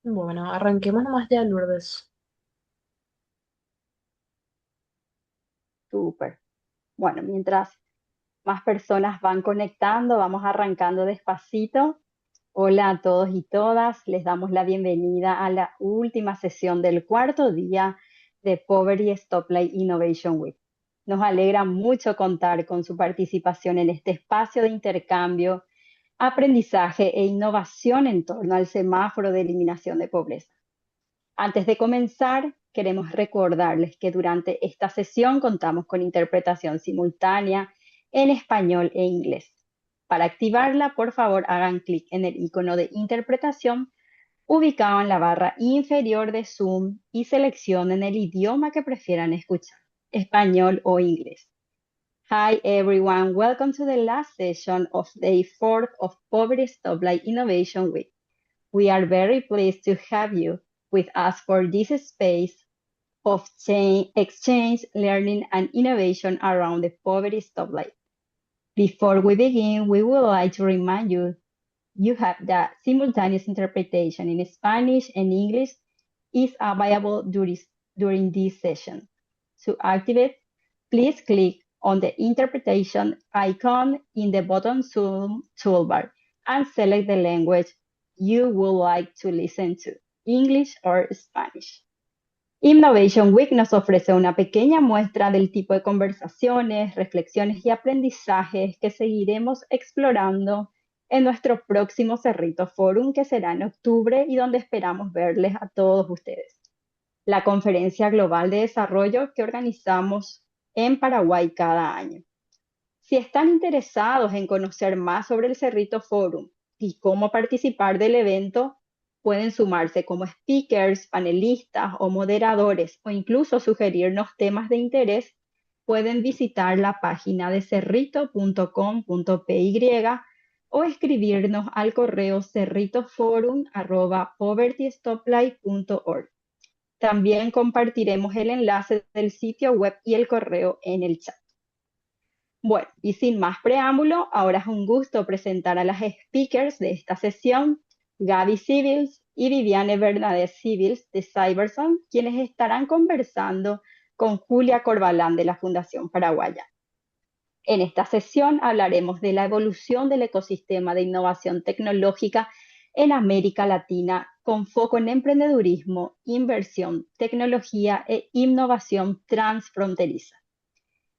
Bueno, arranquemos nomás ya, Lourdes. Súper. Bueno, mientras más personas van conectando, vamos arrancando despacito. Hola a todos y todas, les damos la bienvenida a la última sesión del cuarto día de Poverty Stoplight Innovation Week. Nos alegra mucho contar con su participación en este espacio de intercambio, aprendizaje e innovación en torno al semáforo de eliminación de pobreza. Antes de comenzar, queremos recordarles que durante esta sesión contamos con interpretación simultánea en español e inglés. Para activarla, por favor, hagan clic en el icono de interpretación ubicado en la barra inferior de Zoom y seleccionen el idioma que prefieran escuchar, español o inglés. Hi everyone, welcome to the last session of day 4 of Poverty Stoplight Innovation Week. We are very pleased to have you with us for this space of exchange, learning, and innovation around the poverty stoplight. Before we begin, we would like to remind you you have that simultaneous interpretation in Spanish and English is available during this session. To activate, please click on the interpretation icon in the bottom Zoom toolbar and select the language you would like to listen to, English or Spanish. Innovation Week nos ofrece una pequeña muestra del tipo de conversaciones, reflexiones y aprendizajes que seguiremos explorando en nuestro próximo Cerrito Forum, que será en octubre y donde esperamos verles a todos ustedes. La Conferencia Global de Desarrollo que organizamos en Paraguay cada año. Si están interesados en conocer más sobre el Cerrito Forum y cómo participar del evento, pueden sumarse como speakers, panelistas o moderadores o incluso sugerirnos temas de interés. Pueden visitar la página de cerrito.com.py o escribirnos al correo cerritoforum@povertystoplight.org. También compartiremos el enlace del sitio web y el correo en el chat. Bueno, y sin más preámbulo, ahora es un gusto presentar a las speakers de esta sesión, Gaby Civils y Viviane Bernadette Civils de Cyberson, quienes estarán conversando con Julia Corbalán de la Fundación Paraguaya. En esta sesión hablaremos de la evolución del ecosistema de innovación tecnológica en América Latina con foco en emprendedurismo, inversión, tecnología e innovación transfronteriza.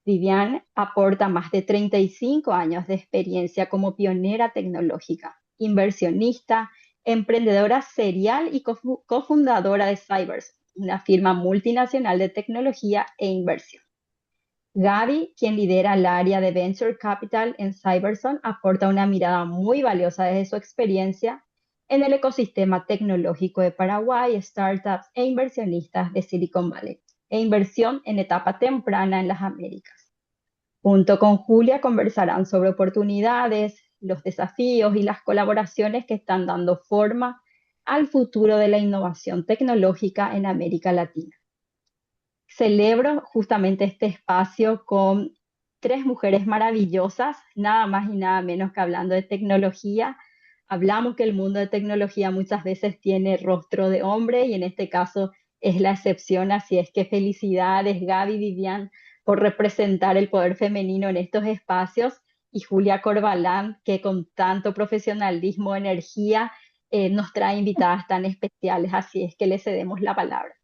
Viviane aporta más de 35 años de experiencia como pionera tecnológica, inversionista, emprendedora serial y cofundadora de Cybers, una firma multinacional de tecnología e inversión. Gaby, quien lidera el área de Venture Capital en Cyberson, aporta una mirada muy valiosa desde su experiencia en el ecosistema tecnológico de Paraguay, startups e inversionistas de Silicon Valley, e inversión en etapa temprana en las Américas. Junto con Julia conversarán sobre oportunidades, los desafíos y las colaboraciones que están dando forma al futuro de la innovación tecnológica en América Latina. Celebro justamente este espacio con tres mujeres maravillosas, nada más y nada menos que hablando de tecnología. Hablamos que el mundo de tecnología muchas veces tiene rostro de hombre y en este caso es la excepción, así es que felicidades Gaby, Vivian, por representar el poder femenino en estos espacios y Julia Corbalán, que con tanto profesionalismo, energía, nos trae invitadas tan especiales, así es que le cedemos la palabra.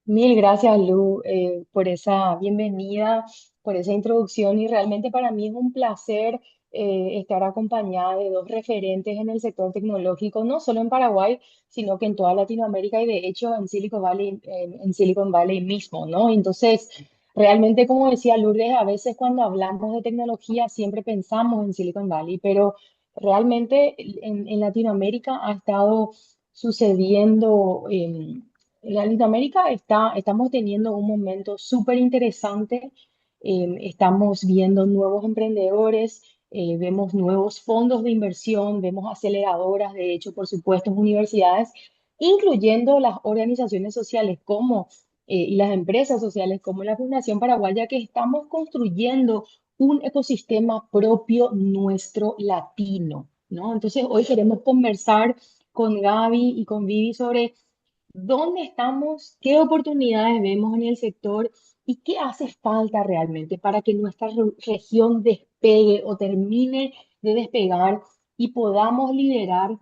Mil gracias, Lu, por esa bienvenida, por esa introducción y realmente para mí es un placer estar acompañada de dos referentes en el sector tecnológico, no solo en Paraguay, sino que en toda Latinoamérica y de hecho en Silicon Valley, en Silicon Valley mismo, ¿no? Entonces, realmente, como decía Lourdes, a veces cuando hablamos de tecnología siempre pensamos en Silicon Valley, pero realmente en Latinoamérica ha estado sucediendo. Latinoamérica estamos teniendo un momento súper interesante. Estamos viendo nuevos emprendedores, vemos nuevos fondos de inversión, vemos aceleradoras, de hecho, por supuesto, universidades, incluyendo las organizaciones sociales como y las empresas sociales como la Fundación Paraguaya, que estamos construyendo un ecosistema propio nuestro latino, ¿no? Entonces, hoy queremos conversar con Gaby y con Vivi sobre dónde estamos, qué oportunidades vemos en el sector y qué hace falta realmente para que nuestra región despegue o termine de despegar y podamos liderar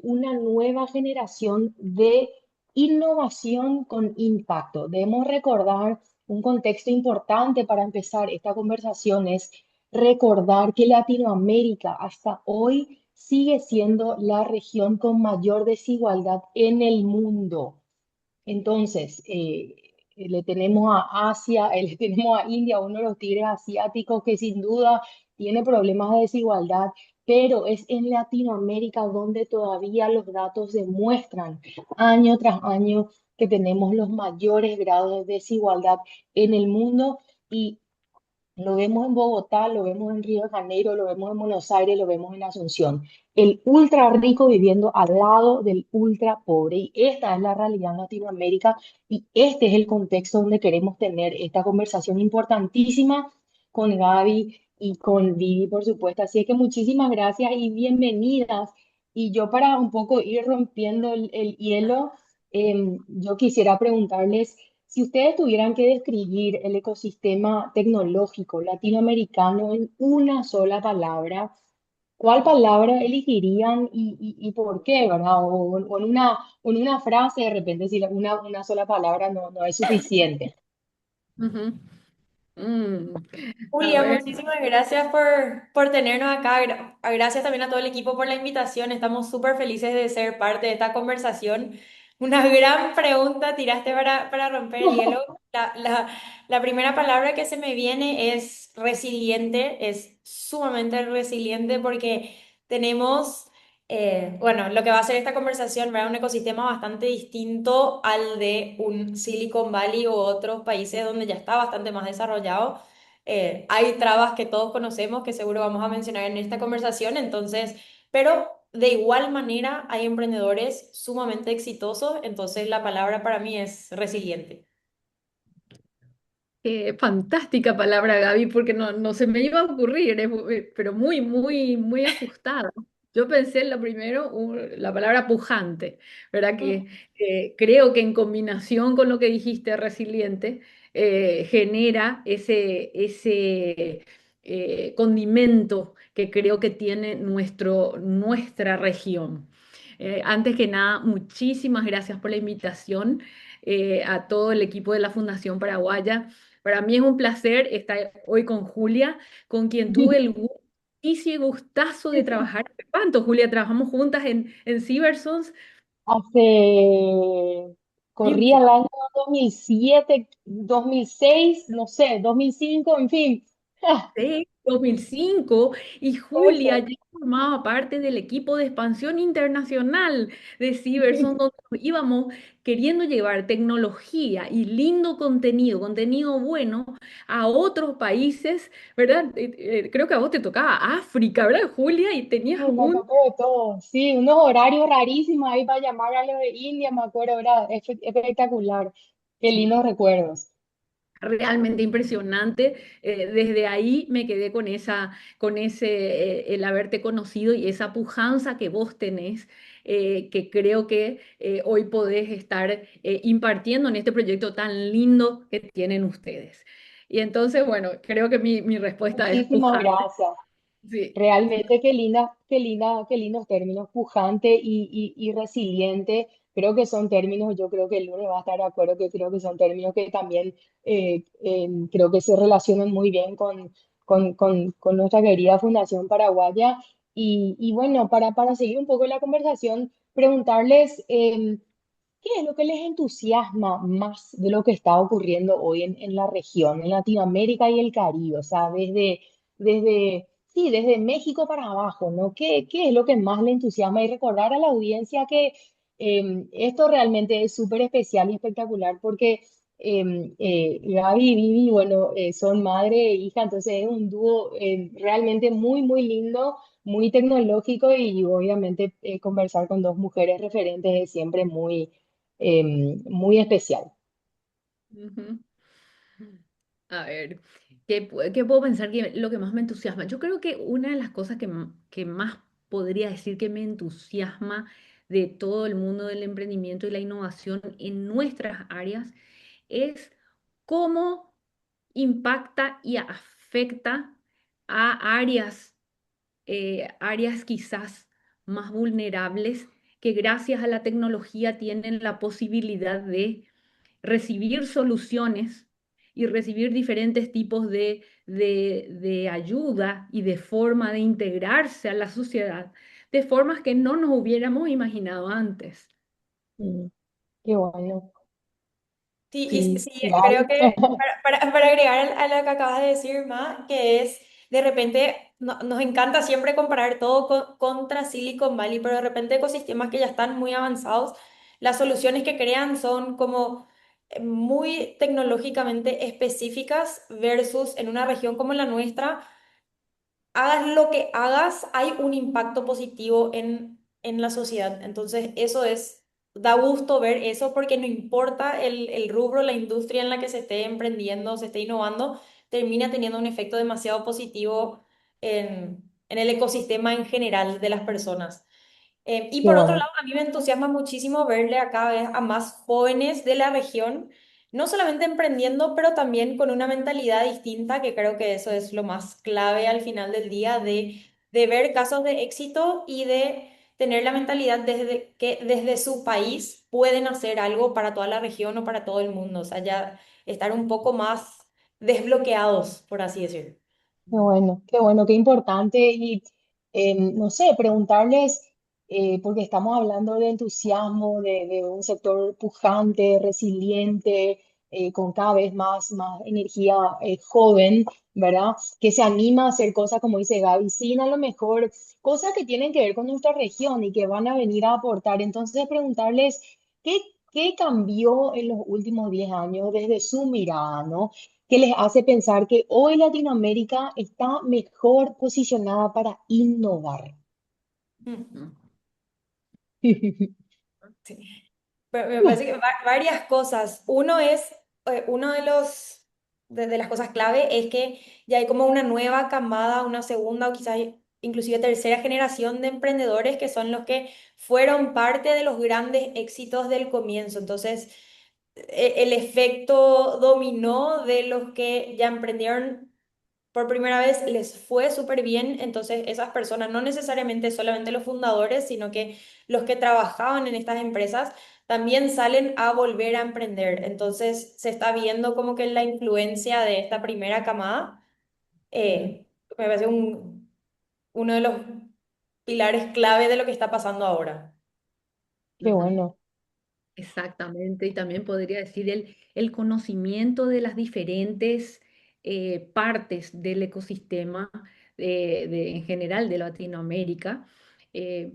una nueva generación de innovación con impacto. Debemos recordar un contexto importante para empezar esta conversación es recordar que Latinoamérica hasta hoy sigue siendo la región con mayor desigualdad en el mundo. Entonces, le tenemos a Asia, le tenemos a India, uno de los tigres asiáticos que sin duda tiene problemas de desigualdad, pero es en Latinoamérica donde todavía los datos demuestran año tras año que tenemos los mayores grados de desigualdad en el mundo y lo vemos en Bogotá, lo vemos en Río de Janeiro, lo vemos en Buenos Aires, lo vemos en Asunción. El ultra rico viviendo al lado del ultra pobre. Y esta es la realidad en Latinoamérica y este es el contexto donde queremos tener esta conversación importantísima con Gaby y con Vivi, por supuesto. Así es que muchísimas gracias y bienvenidas. Y yo para un poco ir rompiendo el hielo, yo quisiera preguntarles... Si ustedes tuvieran que describir el ecosistema tecnológico latinoamericano en una sola palabra, ¿cuál palabra elegirían y por qué, verdad? O en una frase, de repente, si una sola palabra no es suficiente. Ujú. Mm, a Julia, ver. muchísimas gracias por tenernos acá. Gracias también a todo el equipo por la invitación. Estamos súper felices de ser parte de esta conversación. Una gran pregunta tiraste para romper el hielo. La primera palabra que se me viene es resiliente. Es sumamente resiliente porque tenemos, bueno, lo que va a ser esta conversación, ¿verdad? Un ecosistema bastante distinto al de un Silicon Valley u otros países donde ya está bastante más desarrollado. Hay trabas que todos conocemos que seguro vamos a mencionar en esta conversación, entonces, pero de igual manera hay emprendedores sumamente exitosos, entonces la palabra para mí es resiliente. Fantástica palabra, Gaby, porque no se me iba a ocurrir, pero muy, muy, muy ajustada. Yo pensé en lo primero, la palabra pujante, ¿verdad? Que creo que en combinación con lo que dijiste, resiliente, genera ese condimento que creo que tiene nuestra región. Antes que nada, muchísimas gracias por la invitación a todo el equipo de la Fundación Paraguaya. Para mí es un placer estar hoy con Julia, con quien tuve el gustazo de trabajar. ¿Cuánto, Julia? Trabajamos juntas en Cybersons. Hace, corría 15. el año 2007, 2006, no sé, 2005, en fin. Sí, 2005, y Julia Eso. ya formaba parte del equipo de expansión internacional de Cyberson, donde íbamos queriendo llevar tecnología y lindo contenido, contenido bueno, a otros países, ¿verdad? Creo que a vos te tocaba África, ¿verdad, Julia? Y tenías Ay, me un... tocó de todo, sí, unos horarios rarísimos ahí para llamar a los de India, me acuerdo, era espectacular. Qué lindos recuerdos. Realmente impresionante. Desde ahí me quedé con ese, el haberte conocido y esa pujanza que vos tenés, que creo que hoy podés estar impartiendo en este proyecto tan lindo que tienen ustedes. Y entonces, bueno, creo que mi respuesta es Muchísimas pujante. gracias. Sí. Realmente qué lindos términos, pujante y resiliente. Creo que son términos, yo creo que el lunes va a estar de acuerdo, que creo que son términos que también creo que se relacionan muy bien con nuestra querida Fundación Paraguaya. Y bueno, para seguir un poco la conversación, preguntarles ¿qué es lo que les entusiasma más de lo que está ocurriendo hoy en la región, en Latinoamérica y el Caribe? O sea, sí, desde México para abajo, ¿no? ¿Qué es lo que más le entusiasma? Y recordar a la audiencia que esto realmente es súper especial y espectacular porque Gaby y Vivi, bueno, son madre e hija, entonces es un dúo realmente muy, muy lindo, muy tecnológico y obviamente conversar con dos mujeres referentes es siempre muy especial. Ujú. A ver, ¿qué puedo pensar que lo que más me entusiasma? Yo creo que una de las cosas que más podría decir que me entusiasma de todo el mundo del emprendimiento y la innovación en nuestras áreas es cómo impacta y afecta a áreas quizás más vulnerables que gracias a la tecnología tienen la posibilidad de recibir soluciones y recibir diferentes tipos de ayuda y de forma de integrarse a la sociedad de formas que no nos hubiéramos imaginado antes. Mm, qué bueno. Sí, y Sí, sí, creo Gaby. que para agregar a lo que acabas de decir, Ma, que es, de repente, nos encanta siempre comparar todo contra Silicon Valley, pero de repente ecosistemas que ya están muy avanzados, las soluciones que crean son como muy tecnológicamente específicas versus en una región como la nuestra hagas lo que hagas, hay un impacto positivo en la sociedad. Entonces, da gusto ver eso porque no importa el rubro, la industria en la que se esté emprendiendo, se esté innovando, termina teniendo un efecto demasiado positivo en el ecosistema en general de las personas. Y Qué por otro bueno, lado, a mí me entusiasma muchísimo verle a cada vez a más jóvenes de la región, no solamente emprendiendo, pero también con una mentalidad distinta, que creo que eso es lo más clave al final del día, de ver casos de éxito y de tener la mentalidad desde que desde su país pueden hacer algo para toda la región o para todo el mundo, o sea, ya estar un poco más desbloqueados, por así decirlo. qué bueno, qué importante. Y no sé, preguntarles, porque estamos hablando de entusiasmo, de un sector pujante, resiliente, con cada vez más energía joven, ¿verdad? Que se anima a hacer cosas, como dice Gaby, sin a lo mejor cosas que tienen que ver con nuestra región y que van a venir a aportar. Entonces, preguntarles, ¿qué, qué cambió en los últimos 10 años desde su mirada, ¿no? Que les hace pensar que hoy Latinoamérica está mejor posicionada para innovar. Mm. Sí. Pero me parece que varias cosas. Uno es, uno de de las cosas clave es que ya hay como una nueva camada, una segunda o quizás inclusive tercera generación de emprendedores que son los que fueron parte de los grandes éxitos del comienzo. Entonces, el efecto dominó de los que ya emprendieron por primera vez les fue súper bien, entonces esas personas, no necesariamente solamente los fundadores, sino que los que trabajaban en estas empresas, también salen a volver a emprender. Entonces se está viendo como que la influencia de esta primera camada, me parece uno de los pilares clave de lo que está pasando ahora. Qué bueno. Exactamente, y también podría decir el conocimiento de las diferentes partes del ecosistema en general de Latinoamérica,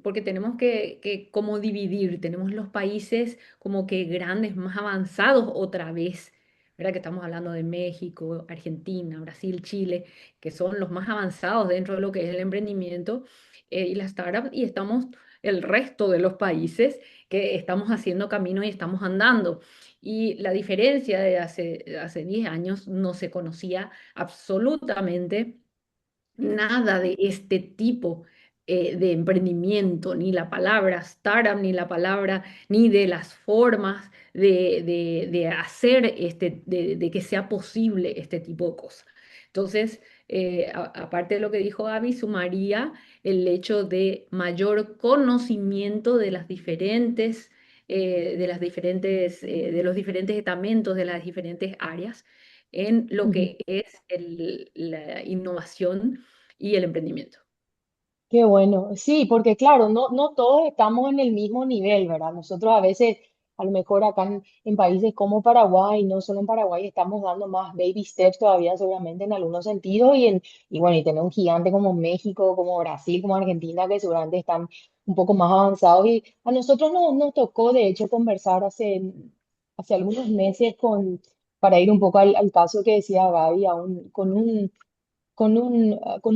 porque tenemos que como dividir, tenemos los países como que grandes, más avanzados otra vez, ¿verdad? Que estamos hablando de México, Argentina, Brasil, Chile, que son los más avanzados dentro de lo que es el emprendimiento y las startups, y estamos el resto de los países que estamos haciendo camino y estamos andando. Y la diferencia hace 10 años no se conocía absolutamente nada de este tipo de emprendimiento, ni la palabra startup, ni la palabra, ni de las formas de hacer de que sea posible este tipo de cosas. Entonces, aparte de lo que dijo Gaby, sumaría el hecho de mayor conocimiento de los diferentes estamentos, de las diferentes áreas en lo Ujú. que es la innovación y el emprendimiento. Qué bueno, sí, porque claro, no todos estamos en el mismo nivel, ¿verdad? Nosotros a veces, a lo mejor acá en países como Paraguay, no solo en Paraguay, estamos dando más baby steps todavía, seguramente en algunos sentidos, y bueno, y tener un gigante como México, como Brasil, como Argentina, que seguramente están un poco más avanzados. Y a nosotros nos tocó, de hecho, conversar hace algunos meses para ir un poco al caso que decía Gaby, con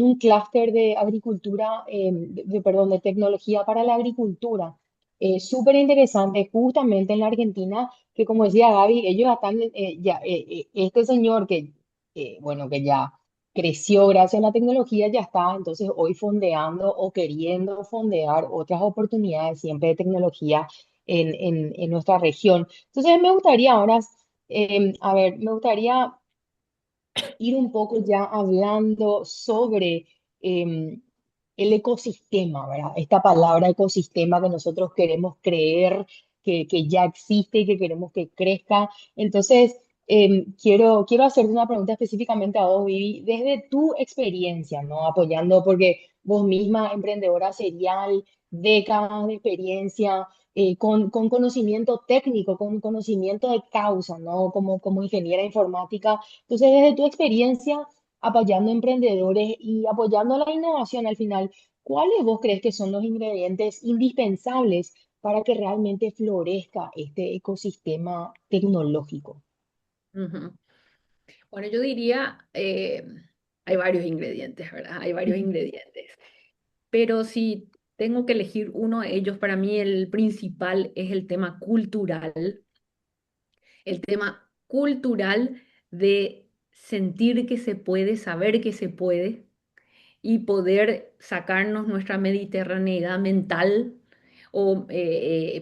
un clúster de agricultura, perdón, de tecnología para la agricultura. Súper interesante, justamente en la Argentina, que como decía Gaby, ellos están, este señor bueno, que ya creció gracias a la tecnología, ya está entonces hoy fondeando o queriendo fondear otras oportunidades siempre de tecnología en nuestra región. Entonces me gustaría ahora, a ver, me gustaría ir un poco ya hablando sobre el ecosistema, ¿verdad? Esta palabra ecosistema que nosotros queremos creer que ya existe y que queremos que crezca. Entonces, quiero hacerte una pregunta específicamente a vos, Vivi, desde tu experiencia, ¿no? Apoyando, porque vos misma, emprendedora serial, décadas de experiencia, con conocimiento técnico, con conocimiento de causa, ¿no? Como ingeniera informática. Entonces, desde tu experiencia apoyando emprendedores y apoyando la innovación al final, ¿cuáles vos crees que son los ingredientes indispensables para que realmente florezca este ecosistema tecnológico? Ujú. Bueno, yo diría, hay varios ingredientes, ¿verdad? Hay varios Ujú, ingredientes. Pero si tengo que elegir uno de ellos, para mí el principal es el tema cultural de sentir que se puede, saber que se puede y poder sacarnos nuestra mediterraneidad mental o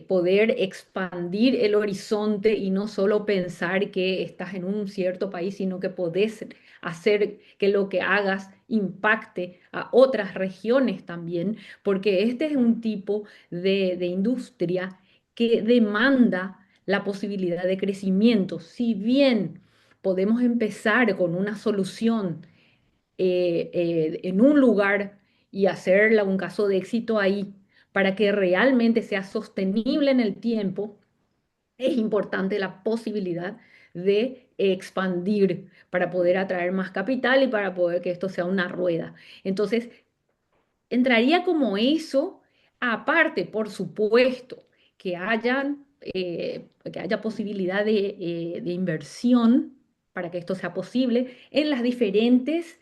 poder expandir el horizonte y no solo pensar que estás en un cierto país, sino que podés hacer que lo que hagas impacte a otras regiones también, porque este es un tipo de industria que demanda la posibilidad de crecimiento. Si bien podemos empezar con una solución en un lugar y hacerla un caso de éxito ahí para que realmente sea sostenible en el tiempo, es importante la posibilidad de expandir para poder atraer más capital y para poder que esto sea una rueda. Entonces, entraría como eso, aparte, por supuesto, que haya posibilidad de inversión para que esto sea posible en los diferentes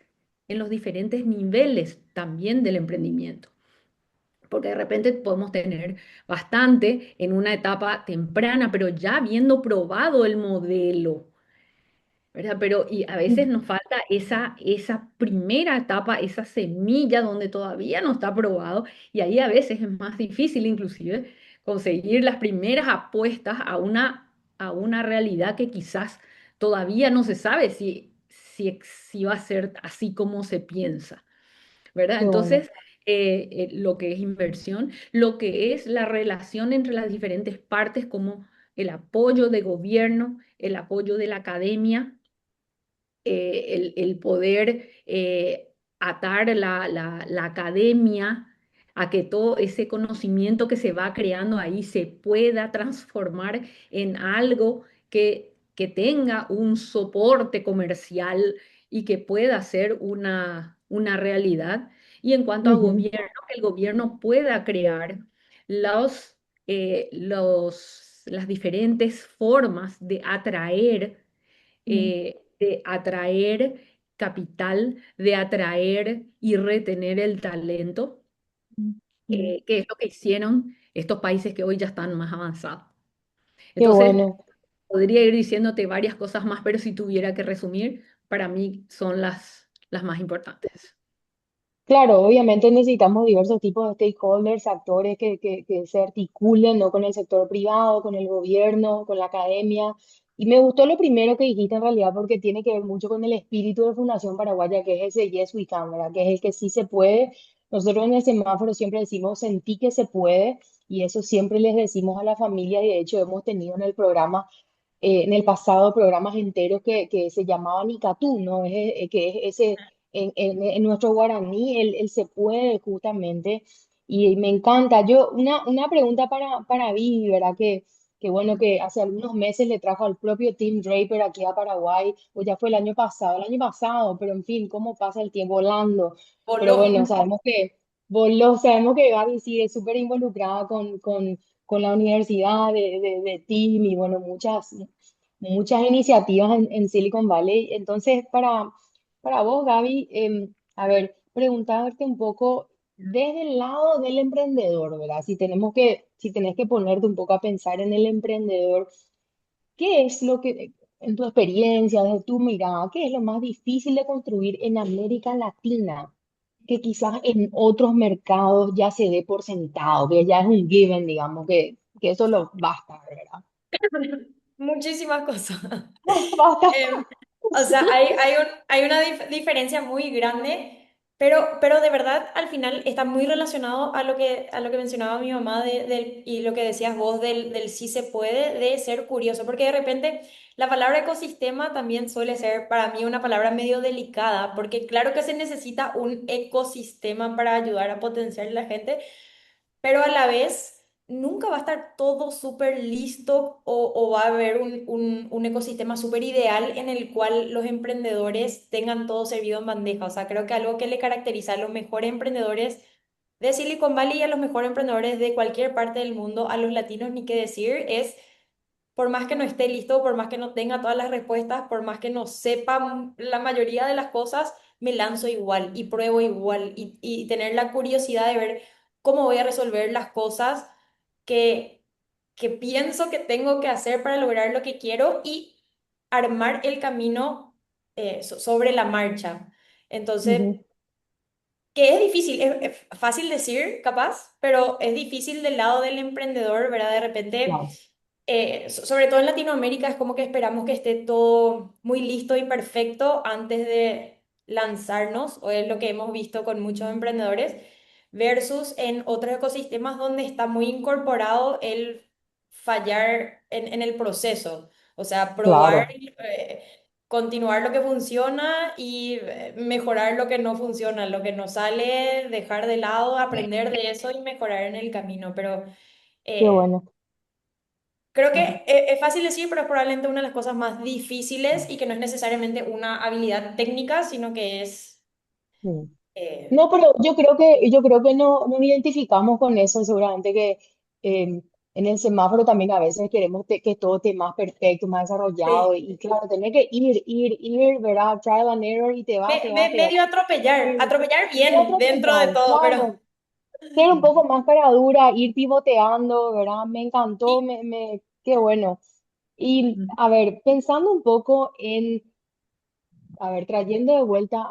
niveles también del emprendimiento. Porque de repente podemos tener bastante en una etapa temprana, pero ya habiendo probado el modelo, ¿verdad? Pero y a veces nos falta esa primera etapa, esa semilla donde todavía no está probado y ahí a veces es más difícil inclusive conseguir las primeras apuestas a una realidad que quizás todavía no se sabe si va a ser así como se piensa, ¿verdad? qué bueno. Entonces, lo que es inversión, lo que es la relación entre las diferentes partes como el apoyo de gobierno, el apoyo de la academia, el poder atar la academia a que todo ese conocimiento que se va creando ahí se pueda transformar en algo que tenga un soporte comercial y que pueda ser una realidad. Y en cuanto a Ujú, gobierno, que el gobierno pueda crear las diferentes formas mm, de atraer capital, de atraer y retener el talento, mm, mm. que es lo que hicieron estos países que hoy ya están más avanzados. Qué Entonces, bueno. podría ir diciéndote varias cosas más, pero si tuviera que resumir, para mí son las más importantes. Claro, obviamente necesitamos diversos tipos de stakeholders, actores que se articulen, ¿no? Con el sector privado, con el gobierno, con la academia. Y me gustó lo primero que dijiste en realidad porque tiene que ver mucho con el espíritu de Fundación Paraguaya, que es ese Yes We Can, ¿verdad? Que es el que sí se puede. Nosotros en el semáforo siempre decimos, sentí que se puede, y eso siempre les decimos a la familia, y de hecho hemos tenido en el programa en el pasado programas enteros que se llamaban Icatú, ¿no? Que es ese, en nuestro guaraní, el se puede justamente, y me encanta. Yo, una pregunta para Vivi, ¿verdad? Que bueno, que hace algunos meses le trajo al propio Tim Draper aquí a Paraguay, o ya fue el año pasado, pero en fin, cómo pasa el tiempo volando. Pero Voló. bueno, sabemos que voló, sabemos que Gaby sigue súper involucrada con la universidad de Tim y bueno, muchas iniciativas en Silicon Valley. Entonces, para vos, Gaby, a ver, preguntarte un poco desde el lado del emprendedor, ¿verdad? Si tenés que ponerte un poco a pensar en el emprendedor, ¿qué es lo que, en tu experiencia, desde tu mirada, ¿qué es lo más difícil de construir en América Latina? Que quizás en otros mercados ya se dé por sentado, que ya es un given, digamos, que eso lo basta, ¿verdad? Muchísimas cosas. Basta. Em, o sea, hay una diferencia muy grande, pero de verdad al final está muy relacionado a lo que mencionaba mi mamá y lo que decías vos del sí se puede, de ser curioso, porque de repente la palabra ecosistema también suele ser para mí una palabra medio delicada, porque claro que se necesita un ecosistema para ayudar a potenciar a la gente, pero a la vez nunca va a estar todo súper listo o va a haber un ecosistema súper ideal en el cual los emprendedores tengan todo servido en bandeja. O sea, creo que algo que le caracteriza a los mejores emprendedores de Silicon Valley y a los mejores emprendedores de cualquier parte del mundo, a los latinos ni qué decir, es por más que no esté listo, por más que no tenga todas las respuestas, por más que no sepa la mayoría de las cosas, me lanzo igual y pruebo igual y tener la curiosidad de ver cómo voy a resolver las cosas que, que pienso que tengo que hacer para lograr lo que quiero y armar el camino sobre la marcha. Entonces, Ujú, que es difícil, es fácil decir, capaz, pero es difícil del lado del emprendedor, ¿verdad? De repente claro, sobre todo en Latinoamérica, es como que esperamos que esté todo muy listo y perfecto antes de lanzarnos, o es lo que hemos visto con muchos emprendedores, versus en otros ecosistemas donde está muy incorporado el fallar en el proceso, o sea, probar, claro. continuar lo que funciona y mejorar lo que no funciona, lo que no sale, dejar de lado, aprender de eso y mejorar en el camino, pero... Qué eh, bueno. Creo que Ujú, es fácil decir, pero es probablemente una de las cosas más difíciles y que no es necesariamente una habilidad técnica, sino que es... ujú. eh, No, pero yo creo que no nos identificamos con eso, seguramente que en el semáforo también a veces queremos que todo esté más perfecto, más desarrollado, sí. y claro, tener que ir, ¿verdad? Trial and error, y te va, Medio atropellar, ir, atropellar medio bien dentro de atropellar, todo, pero... claro, ser un poco más cara dura, ir pivoteando, ¿verdad? Me encantó, Y, qué bueno. Y a ver, pensando un poco a ver, trayendo de vuelta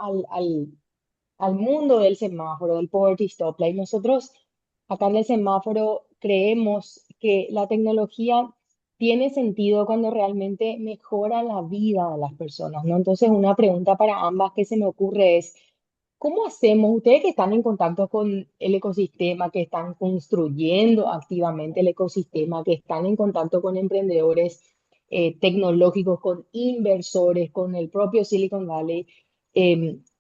al mundo del semáforo, del poverty stoplight. Nosotros acá en el semáforo creemos que la tecnología tiene sentido cuando realmente mejora la vida de las personas, ¿no? Entonces, una pregunta para ambas que se me ocurre es, ¿cómo hacemos, ustedes que están en contacto con el ecosistema, que están construyendo activamente el ecosistema, que están en contacto con emprendedores tecnológicos, con inversores, con el propio Silicon Valley?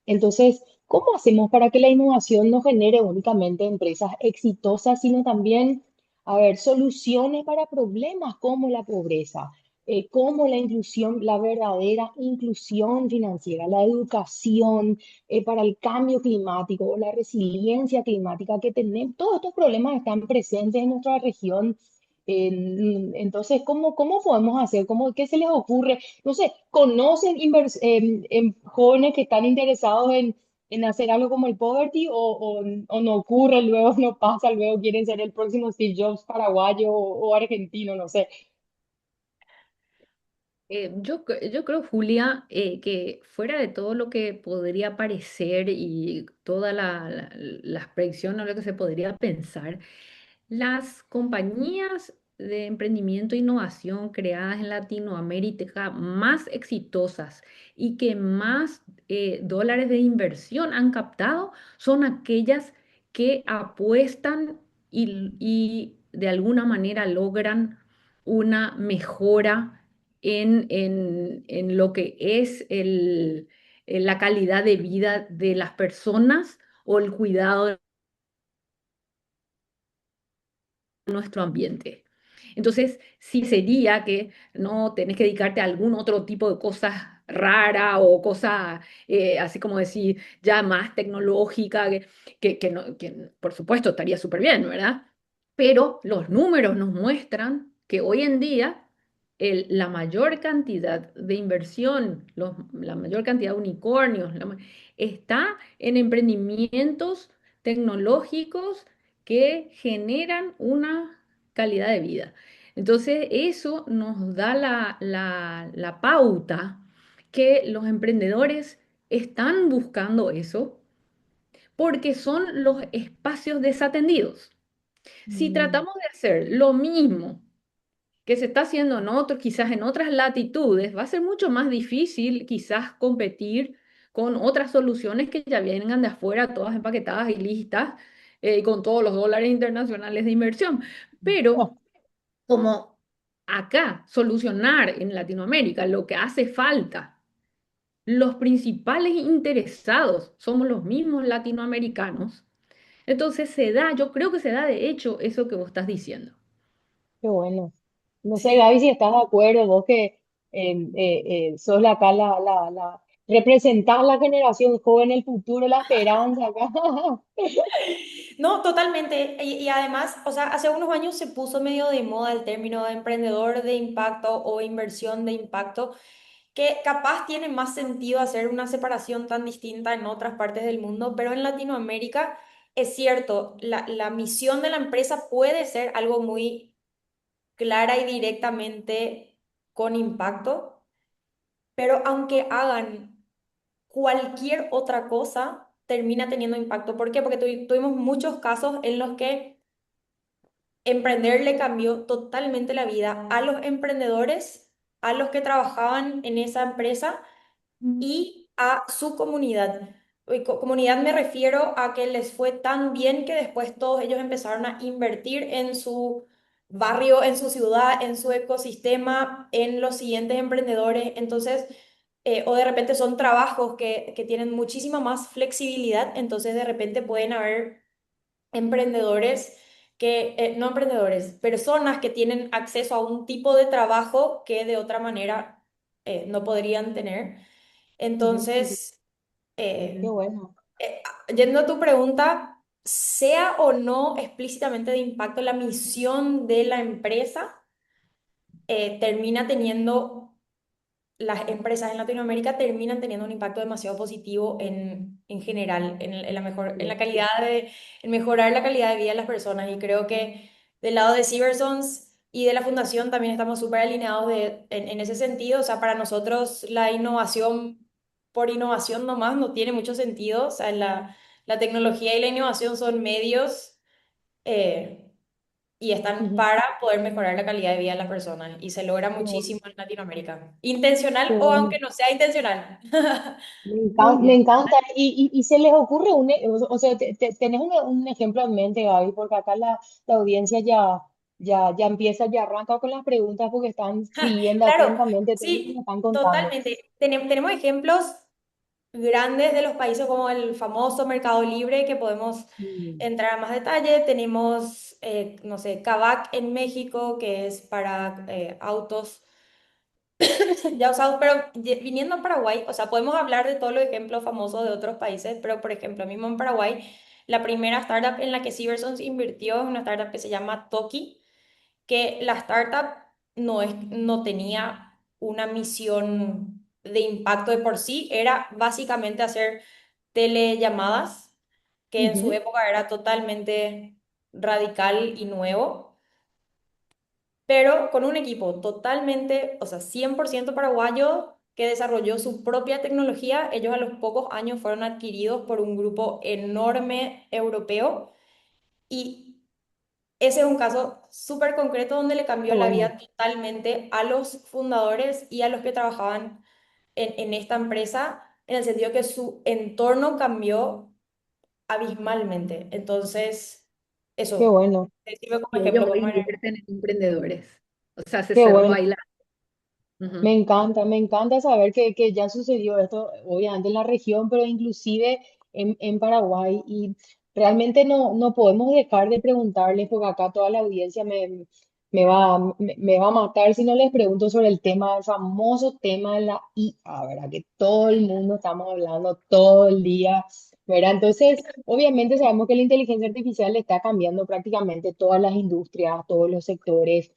Entonces, ¿cómo hacemos para que la innovación no genere únicamente empresas exitosas, sino también, a ver, soluciones para problemas como la pobreza, como la inclusión, la verdadera inclusión financiera, la educación, para el cambio climático o la resiliencia climática que tenemos? Todos estos problemas están presentes en nuestra región. Entonces, ¿cómo podemos hacer? ¿Qué se les ocurre? No sé, ¿conocen jóvenes que están interesados en hacer algo como el poverty, o no ocurre luego, no pasa luego, quieren ser el próximo Steve Jobs paraguayo o argentino, no sé? Yo creo, Julia, que fuera de todo lo que podría parecer y toda las predicciones o lo que se podría pensar, las compañías de emprendimiento e innovación creadas en Latinoamérica más exitosas y que más dólares de inversión han captado son aquellas que apuestan y de alguna manera logran una mejora en lo que es la calidad de vida de las personas o el cuidado nuestro ambiente. Entonces, sí sería que no tenés que dedicarte a algún otro tipo de cosas rara o cosa así como decir ya más tecnológica, que por supuesto estaría súper bien, ¿verdad? Pero los números nos muestran que hoy en día la mayor cantidad de inversión, la mayor cantidad de unicornios, está en emprendimientos tecnológicos que generan una calidad de vida. Entonces, eso nos da la pauta que los emprendedores están buscando eso porque son los espacios desatendidos. Si Mm. tratamos de hacer lo mismo que se está haciendo en otros, quizás en otras latitudes, va a ser mucho más difícil quizás competir con otras soluciones que ya vengan de afuera, todas empaquetadas y listas, y con todos los dólares internacionales de inversión. Pero como acá, solucionar en Latinoamérica lo que hace falta, los principales interesados somos los mismos latinoamericanos, entonces se da, yo creo que se da de hecho eso que vos estás diciendo. Qué bueno. No sé, Sí. Gaby, si estás de acuerdo, vos que sos acá representás la generación joven, el futuro, la esperanza acá. No, totalmente. Y además, o sea, hace unos años se puso medio de moda el término de emprendedor de impacto o inversión de impacto, que capaz tiene más sentido hacer una separación tan distinta en otras partes del mundo, pero en Latinoamérica es cierto, la misión de la empresa puede ser algo muy clara y directamente con impacto, pero aunque hagan cualquier otra cosa, termina teniendo impacto. ¿Por qué? Porque tuvimos muchos casos en los que emprender le cambió totalmente la vida a los emprendedores, a los que trabajaban en esa empresa y a su comunidad. Y comunidad me refiero a que les fue tan bien que después todos ellos empezaron a invertir en su barrio, en su ciudad, en su ecosistema, en los siguientes emprendedores. Entonces, o de repente son trabajos que tienen muchísima más flexibilidad, entonces de repente pueden haber emprendedores no emprendedores, personas que tienen acceso a un tipo de trabajo que de otra manera no podrían tener. Ujú. Entonces, Qué eh, bueno. yendo a tu pregunta, sea o no explícitamente de impacto, la misión de la empresa termina teniendo las empresas en Latinoamérica terminan teniendo un impacto demasiado positivo en general, en la mejor, en la Sí. calidad en mejorar la calidad de vida de las personas. Y creo que del lado de Cybersons y de la fundación también estamos súper alineados en ese sentido. O sea, para nosotros la innovación por innovación nomás no tiene mucho sentido. O sea, la tecnología y la innovación son medios. eh, y están Ujú. para poder mejorar la calidad de vida de las personas y se logra Qué bueno. muchísimo en Latinoamérica. Qué Intencional o bueno. aunque no sea intencional. Muy Me bien. encanta. Y se les ocurre o sea, tenés un ejemplo en mente, Gaby, porque acá la audiencia ya empieza, ya arranca con las preguntas porque están siguiendo Claro, atentamente todo lo que me sí, están contando. totalmente. Tenemos ejemplos grandes de los países como el famoso Mercado Libre, que podemos Mm. entrar a más detalle. Tenemos, no sé, Kavak en México, que es para autos ya usados, pero viniendo a Paraguay, o sea, podemos hablar de todos los ejemplos famosos de otros países, pero por ejemplo, mismo en Paraguay, la primera startup en la que Cybersons invirtió es una startup que se llama Toki, que la startup no tenía una misión de impacto de por sí, era básicamente hacer telellamadas, que en su Ujú. época era totalmente radical y nuevo, pero con un equipo totalmente, o sea, 100% paraguayo que desarrolló su propia tecnología. Ellos a los pocos años fueron adquiridos por un grupo enorme europeo y ese es un caso súper concreto donde le Qué cambió la bueno, vida totalmente a los fundadores y a los que trabajaban en esta empresa, en el sentido que su entorno cambió abismalmente. Entonces, qué eso, bueno, te sirve como Y ellos ejemplo. hoy Podemos ver. invierten en emprendedores. O sea, se qué cerró bueno. ahí la... Ujú. Me encanta saber que ya sucedió esto, obviamente en la región, pero inclusive en Paraguay. Y realmente no podemos dejar de preguntarles, porque acá toda la audiencia me va a matar si no les pregunto sobre el tema, el famoso tema de la IA, ¿verdad? Que todo el mundo estamos hablando todo el día, ¿verdad? Entonces, obviamente sabemos que la inteligencia artificial está cambiando prácticamente todas las industrias, todos los sectores.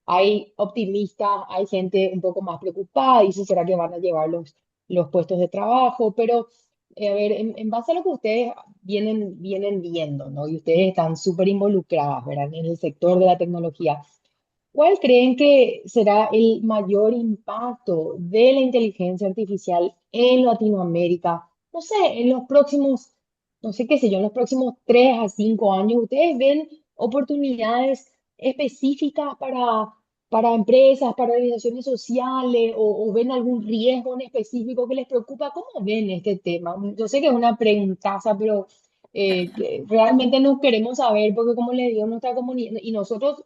Hay optimistas, hay gente un poco más preocupada, dice, ¿será que van a llevar los puestos de trabajo? Pero, a ver, en base a lo que ustedes vienen viendo, ¿no? Y ustedes están súper involucradas, ¿verdad? En el sector de la tecnología. ¿Cuál creen que será el mayor impacto de la inteligencia artificial en Latinoamérica? No sé, en los próximos, no sé qué sé yo, en los próximos 3 a 5 años, ¿ustedes ven oportunidades específicas para empresas, para organizaciones sociales o ven algún riesgo en específico que les preocupa? ¿Cómo ven este tema? Yo sé que es una preguntaza, pero que realmente nos queremos saber porque como les digo, nuestra comunidad y nosotros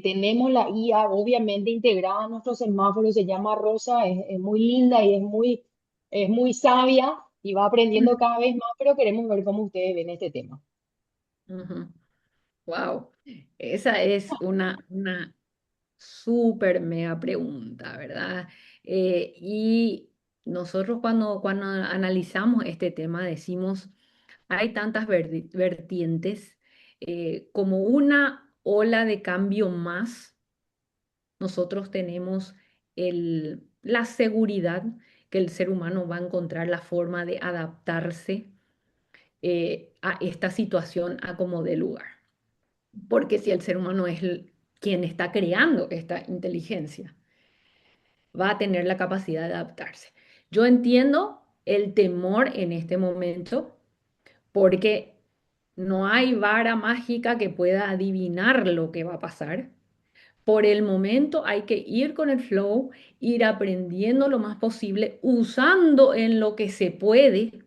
tenemos la IA obviamente integrada en nuestro semáforo, se llama Rosa, es muy linda y es muy sabia y va aprendiendo cada vez más, pero queremos ver cómo ustedes ven este tema. Wow, esa es una súper mega pregunta, ¿verdad? Y nosotros cuando analizamos este tema decimos, hay tantas vertientes, como una ola de cambio más, nosotros tenemos la seguridad que el ser humano va a encontrar la forma de adaptarse a esta situación a como dé lugar. Porque si el ser humano es quien está creando esta inteligencia, va a tener la capacidad de adaptarse. Yo entiendo el temor en este momento porque no hay vara mágica que pueda adivinar lo que va a pasar. Por el momento hay que ir con el flow, ir aprendiendo lo más posible, usando en lo que se puede,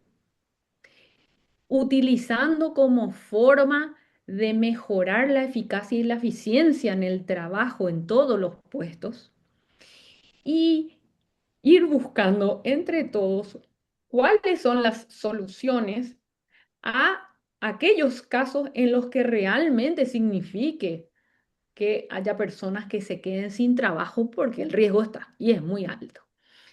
utilizando como forma de mejorar la eficacia y la eficiencia en el trabajo en todos los puestos y ir buscando entre todos cuáles son las soluciones a aquellos casos en los que realmente signifique que haya personas que se queden sin trabajo porque el riesgo está y es muy alto.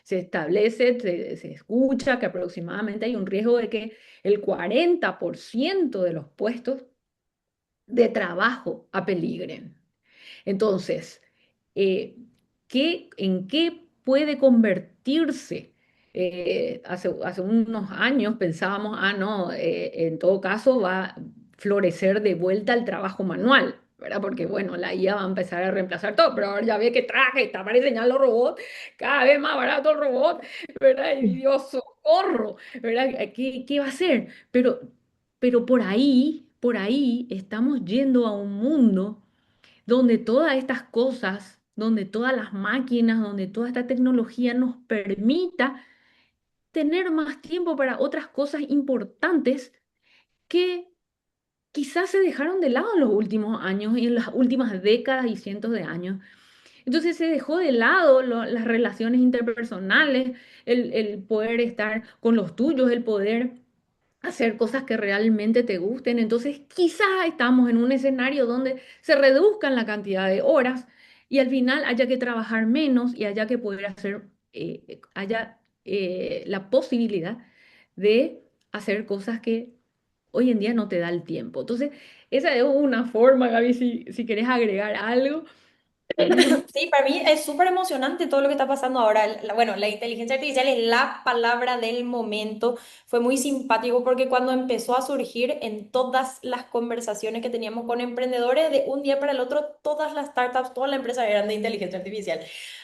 Se establece, se escucha que aproximadamente hay un riesgo de que el 40% de los puestos de trabajo apeligren. Entonces, eh, ¿en qué puede convertirse? Hace unos años pensábamos, ah, no, en todo caso va a florecer de vuelta el trabajo manual, ¿verdad? Porque, bueno, la IA va a empezar a reemplazar todo, pero ahora ya ve que traje, está para diseñar los robots, cada vez más barato el robot, ¿verdad? Y Dios, socorro, ¿verdad? ¿Qué va a hacer? Pero por ahí estamos yendo a un mundo donde todas estas cosas, donde todas las máquinas, donde toda esta tecnología nos permita tener más tiempo para otras cosas importantes que quizás se dejaron de lado en los últimos años y en las últimas décadas y cientos de años. Entonces se dejó de lado las relaciones interpersonales, el poder estar con los tuyos, el poder hacer cosas que realmente te gusten. Entonces, quizás estamos en un escenario donde se reduzcan la cantidad de horas y al final haya que trabajar menos y haya que poder hacer, haya la posibilidad de hacer cosas que hoy en día no te da el tiempo. Entonces, esa es una forma, Gaby, si querés agregar algo. Sí, para mí es súper emocionante todo lo que está pasando ahora. Bueno, la inteligencia artificial es la palabra del momento. Fue muy simpático porque cuando empezó a surgir en todas las conversaciones que teníamos con emprendedores, de un día para el otro, todas las startups, todas las empresas eran de inteligencia artificial.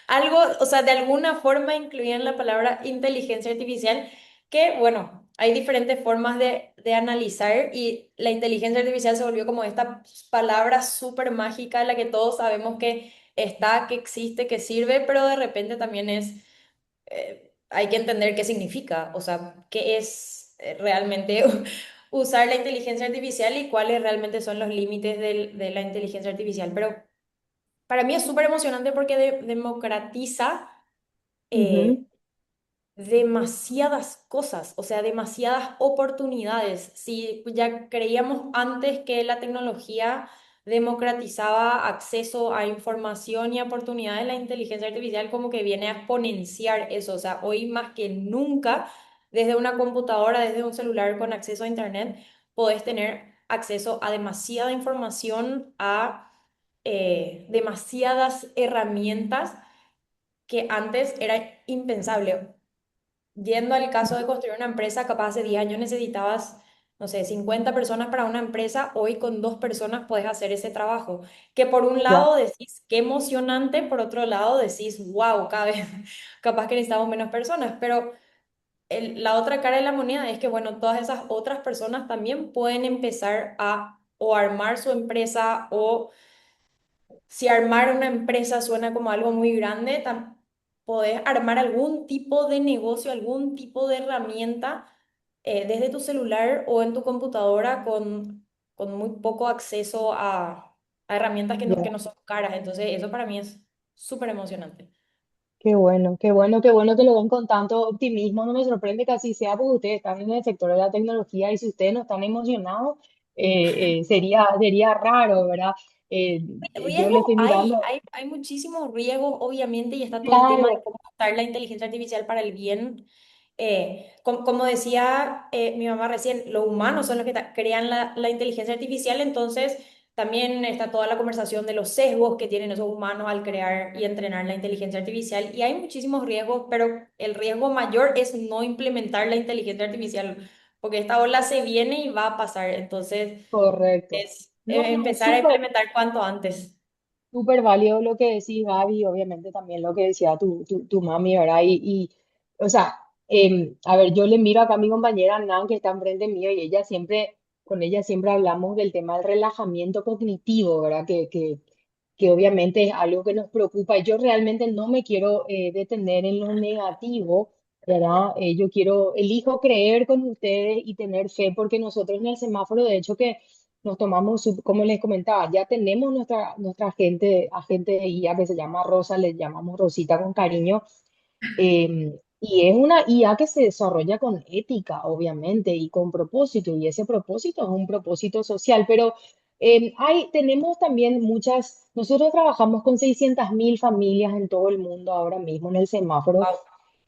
Algo, o sea, de alguna forma incluían la palabra inteligencia artificial, que bueno, hay diferentes formas de analizar y la inteligencia artificial se volvió como esta palabra súper mágica en la que todos sabemos que está, que existe, que sirve, pero de repente también hay que entender qué significa, o sea, qué es realmente usar la inteligencia artificial y cuáles realmente son los límites de la inteligencia artificial. Pero para mí es súper emocionante porque democratiza Ujú, eh, demasiadas cosas, o sea, demasiadas oportunidades. Si ya creíamos antes que la tecnología democratizaba acceso a información y oportunidades, la inteligencia artificial como que viene a exponenciar eso. O sea, hoy más que nunca, desde una computadora, desde un celular con acceso a internet, podés tener acceso a demasiada información, a demasiadas herramientas que antes era impensable. Yendo al caso de construir una empresa, capaz hace 10 años necesitabas no sé, 50 personas para una empresa, hoy con 2 personas puedes hacer ese trabajo. Que por un Ya, lado decís, qué emocionante, por otro lado decís, wow, cada vez capaz que necesitamos menos personas, pero la otra cara de la moneda es que, bueno, todas esas otras personas también pueden empezar a o armar su empresa o si armar una empresa suena como algo muy grande, podés armar algún tipo de negocio, algún tipo de herramienta desde tu celular o en tu computadora con muy poco acceso a herramientas que ya. no son caras. Entonces, eso para mí es súper emocionante. Qué bueno, qué bueno, qué bueno que lo ven con tanto optimismo. No me sorprende que así sea porque ustedes están en el sector de la tecnología y si ustedes no están emocionados, sería raro, ¿verdad? Eh, yo le Riesgo estoy mirando, hay muchísimos riesgos, obviamente, y está todo el tema de claro, cómo usar la inteligencia artificial para el bien. Como decía mi mamá recién, los humanos son los que crean la inteligencia artificial, entonces también está toda la conversación de los sesgos que tienen esos humanos al crear y entrenar la inteligencia artificial. Y hay muchísimos riesgos, pero el riesgo mayor es no implementar la inteligencia artificial, porque esta ola se viene y va a pasar. Entonces, correcto. es No, no, empezar a súper. implementar cuanto antes. Súper válido lo que decís, Gaby, obviamente también lo que decía tu mami, ¿verdad? O sea, a ver, yo le miro acá a mi compañera Nan, que está enfrente mío, y con ella siempre hablamos del tema del relajamiento cognitivo, ¿verdad? Que obviamente es algo que nos preocupa. Y yo realmente no me quiero detener en lo negativo, ¿verdad? Elijo creer con ustedes y tener fe, porque nosotros en el semáforo, de hecho, que nos tomamos, como les comentaba, ya tenemos nuestra agente de IA que se llama Rosa, le llamamos Rosita con cariño, y es una IA que se desarrolla con ética, obviamente, y con propósito, y ese propósito es un propósito social, pero tenemos también nosotros trabajamos con 600.000 familias en todo el mundo ahora mismo en el semáforo, Wow,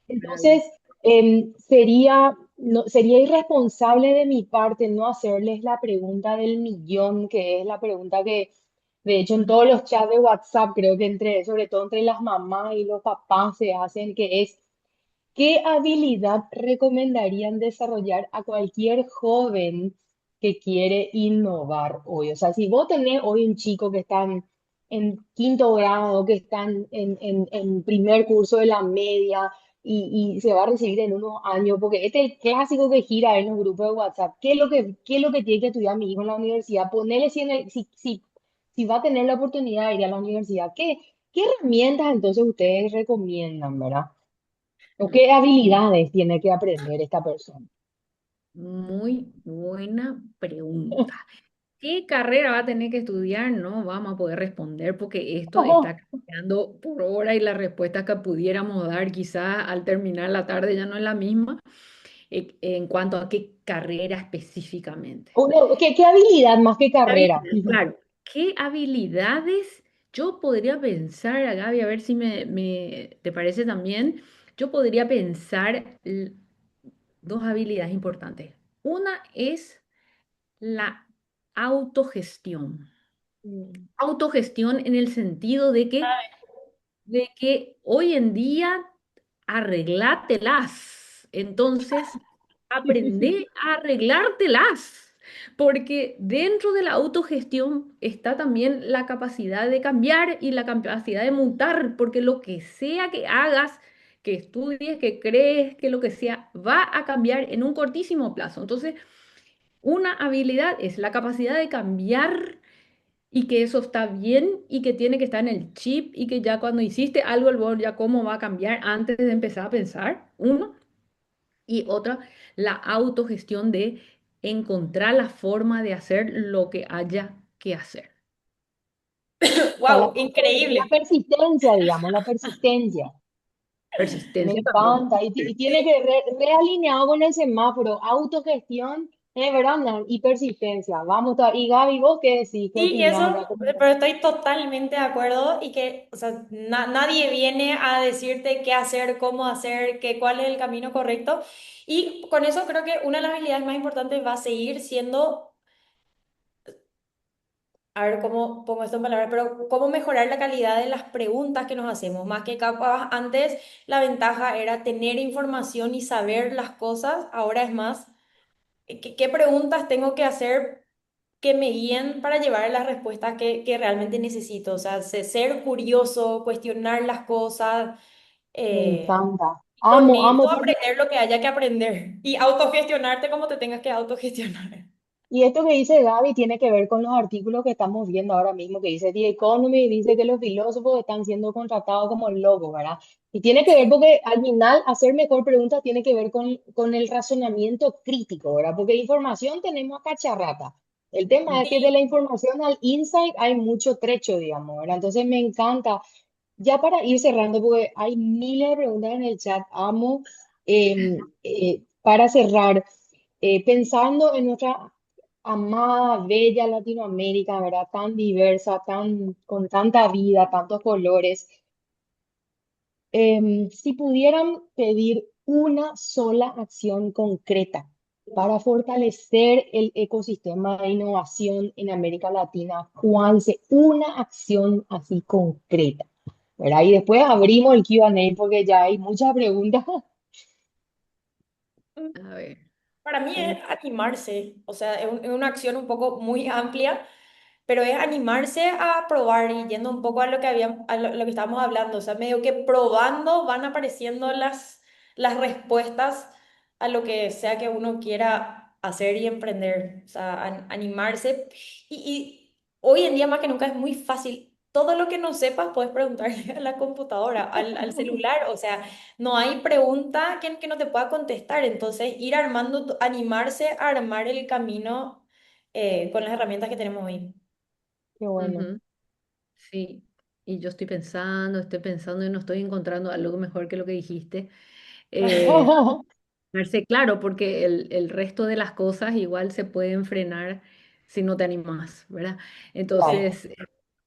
entonces, sería irresponsable de mi parte no hacerles la pregunta del millón, que es la pregunta que, de hecho, en todos los chats de WhatsApp, creo que sobre todo entre las mamás y los papás se hacen, que es, ¿qué habilidad recomendarían desarrollar a cualquier joven que quiere innovar hoy? O sea, si vos tenés hoy un chico que está en quinto grado, que está en primer curso de la media y se va a recibir en unos años, porque este es el clásico que gira en los grupos de WhatsApp, ¿qué es lo que tiene que estudiar mi hijo en la universidad? Ponele si va a tener la oportunidad de ir a la universidad, ¿qué herramientas entonces ustedes recomiendan, verdad? ¿O qué habilidades tiene que aprender esta persona? muy buena pregunta. ¿Qué carrera va a tener que estudiar? No vamos a poder responder porque esto está cambiando por hora y la respuesta que pudiéramos dar quizás al terminar la tarde ya no es la misma en cuanto a qué carrera específicamente. ¿Qué habilidad más que carrera? Habilidades, claro. ¿Qué habilidades yo podría pensar, a Gaby, a ver si te parece también? Yo podría pensar dos habilidades importantes. Una es la autogestión. Mm. Autogestión en el sentido de que hoy en día arreglátelas. Entonces, aprende a arreglártelas. Porque dentro de la autogestión está también la capacidad de cambiar y la capacidad de mutar, porque lo que sea que hagas, que estudies, que crees, que lo que sea, va a cambiar en un cortísimo plazo. Entonces, una habilidad es la capacidad de cambiar y que eso está bien y que tiene que estar en el chip y que ya cuando hiciste algo, el bol ya cómo va a cambiar antes de empezar a pensar, uno. Y otra, la autogestión de encontrar la forma de hacer lo que haya que hacer. O sea, wow, la increíble. persistencia, digamos, la persistencia. Me Persistencia también. encanta. Y tiene que realineado con el semáforo, autogestión, ¿verdad? Nan? Y persistencia. Y Gaby, ¿vos qué decís? ¿Qué Sí, y opinás? eso, pero estoy totalmente de acuerdo y que, o sea, nadie viene a decirte qué hacer, cómo hacer, cuál es el camino correcto. Y con eso creo que una de las habilidades más importantes va a seguir siendo, a ver cómo pongo esto en palabras, pero cómo mejorar la calidad de las preguntas que nos hacemos. Más que capaz antes la ventaja era tener información y saber las cosas, ahora es más. qué preguntas tengo que hacer que me guíen para llevar las respuestas que realmente necesito. O sea, ser curioso, cuestionar las cosas, Me eh, encanta. y con Amo eso porque aprender lo que haya que aprender y autogestionarte como te tengas que autogestionar. y esto que dice Gaby tiene que ver con los artículos que estamos viendo ahora mismo, que dice The Economy, dice que los filósofos están siendo contratados como locos, ¿verdad? Y tiene que ver Sí, porque al final hacer mejor preguntas tiene que ver con el razonamiento crítico, ¿verdad? Porque información tenemos a cacharrata. El tema es que de sí. la información al insight hay mucho trecho, digamos, ¿verdad? Entonces me encanta. Ya para ir cerrando, porque hay miles de preguntas en el chat, amo, para cerrar, pensando en nuestra amada, bella Latinoamérica, ¿verdad? Tan diversa, con tanta vida, tantos colores. Si pudieran pedir una sola acción concreta para fortalecer el ecosistema de innovación en América Latina, ¿cuál sería una acción así concreta? ¿Verdad? Y después abrimos el Q&A porque ya hay muchas preguntas. A ver. Para mí es Sí, animarse, o sea, es una acción un poco muy amplia, pero es animarse a probar y yendo un poco a lo que lo que estábamos hablando, o sea, medio que probando van apareciendo las respuestas a lo que sea que uno quiera hacer y emprender, o sea, animarse. Y hoy en día más que nunca es muy fácil. Todo lo que no sepas puedes preguntarle a la computadora, al celular, o sea, no hay pregunta que no te pueda contestar. Entonces, ir armando, animarse a armar el camino con las herramientas que tenemos hoy. qué bueno. Ujú. Sí, y yo estoy pensando y no estoy encontrando algo mejor que lo que dijiste. Eh, Verse claro, porque el resto de las cosas igual se pueden frenar si no te animas, ¿verdad? Claro. Entonces,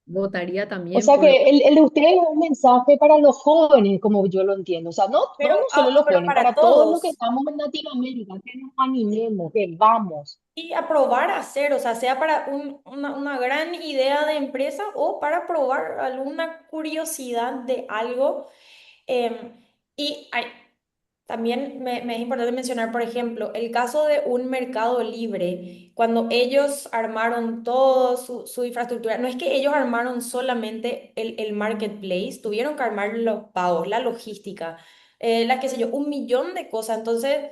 votaría O también sea por lo... que el de ustedes es un mensaje para los jóvenes, como yo lo entiendo. O sea, no solo los Pero jóvenes, para para todos los que todos. estamos en Latinoamérica, que nos animemos, que vamos. Y a probar a hacer, o sea, sea para una gran idea de empresa o para probar alguna curiosidad de algo. Em, y también me es importante mencionar, por ejemplo, el caso de un Mercado Libre, cuando ellos armaron todo su infraestructura, no es que ellos armaron solamente el marketplace, tuvieron que armar los pagos, la logística, la qué sé yo, un millón de cosas. Entonces,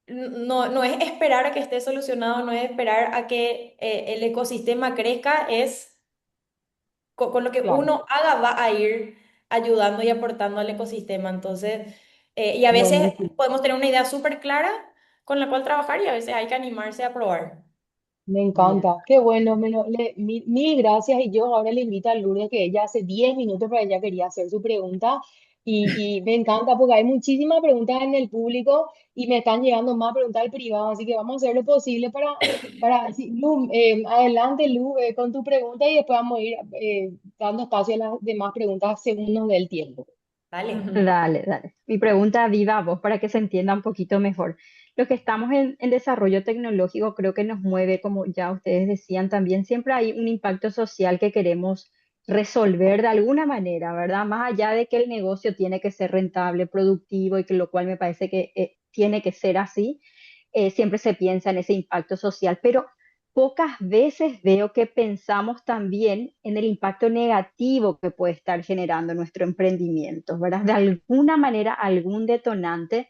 no es esperar a que esté solucionado, no es esperar a que el ecosistema crezca, es con lo que Claro, uno haga va a ir ayudando y aportando al ecosistema. Entonces, y a veces buenísimo. podemos tener una idea súper clara con la cual trabajar y a veces hay que animarse a probar. Me Bien. encanta, qué bueno, mil gracias. Y yo ahora le invito a Lourdes, que ella hace 10 minutos para ella quería hacer su pregunta. Y me encanta porque hay muchísimas preguntas en el público y me están llegando más preguntas al privado, así que vamos a hacer lo posible sí, Lu, adelante Lu, con tu pregunta y después vamos a ir dando espacio a las demás preguntas según nos dé el tiempo. Vale, Ujú. Dale, dale. Mi pregunta viva a vos para que se entienda un poquito mejor. Los que estamos en desarrollo tecnológico creo que nos mueve, como ya ustedes decían también, siempre hay un impacto social que queremos resolver de alguna manera, ¿verdad? Más allá de que el negocio tiene que ser rentable, productivo y que lo cual me parece que tiene que ser así, siempre se piensa en ese impacto social, pero pocas veces veo que pensamos también en el impacto negativo que puede estar generando nuestro emprendimiento, ¿verdad? De alguna manera, algún detonante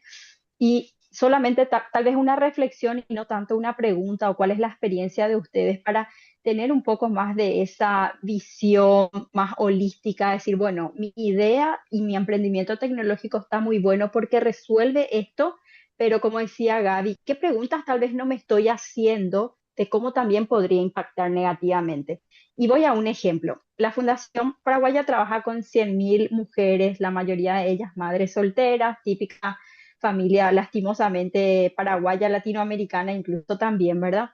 y solamente tal vez una reflexión y no tanto una pregunta o cuál es la experiencia de ustedes para tener un poco más de esa visión más holística, decir, bueno, mi idea y mi emprendimiento tecnológico está muy bueno porque resuelve esto, pero como decía Gaby, ¿qué preguntas tal vez no me estoy haciendo de cómo también podría impactar negativamente? Y voy a un ejemplo. La Fundación Paraguaya trabaja con 100.000 mujeres, la mayoría de ellas madres solteras, típica familia lastimosamente paraguaya, latinoamericana incluso también, ¿verdad?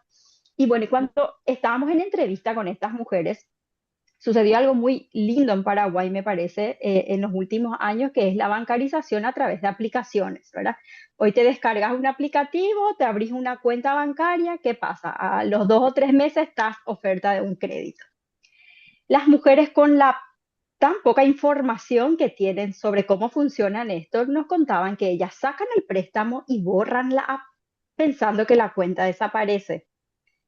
Y bueno, y cuando estábamos en entrevista con estas mujeres, sucedió algo muy lindo en Paraguay, me parece, en los últimos años, que es la bancarización a través de aplicaciones, ¿verdad? Hoy te descargas un aplicativo, te abrís una cuenta bancaria, ¿qué pasa? A los 2 o 3 meses estás oferta de un crédito. Las mujeres con la tan poca información que tienen sobre cómo funcionan estos nos contaban que ellas sacan el préstamo y borran la app. pensando que la cuenta desaparece.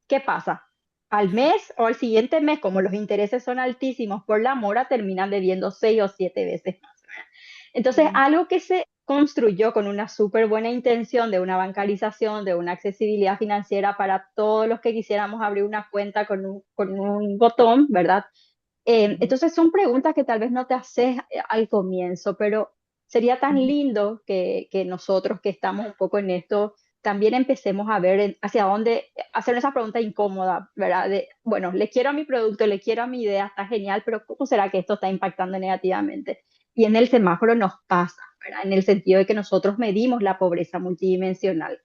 ¿Qué pasa? Al mes o al siguiente mes, como los intereses son altísimos por la mora, terminan debiendo 6 o 7 veces más. Entonces, Mm. algo que se construyó con una súper buena intención de una bancarización, de una accesibilidad financiera para todos los que quisiéramos abrir una cuenta con un botón, ¿verdad? Ujú. Entonces son preguntas que tal vez no te haces al comienzo, pero sería tan lindo que nosotros que estamos un poco en esto también empecemos a ver hacia dónde hacer esa pregunta incómoda, ¿verdad? De, bueno, le quiero a mi producto, le quiero a mi idea, está genial, pero ¿cómo será que esto está impactando negativamente? Y en el semáforo nos pasa, ¿verdad? En el sentido de que nosotros medimos la pobreza multidimensional.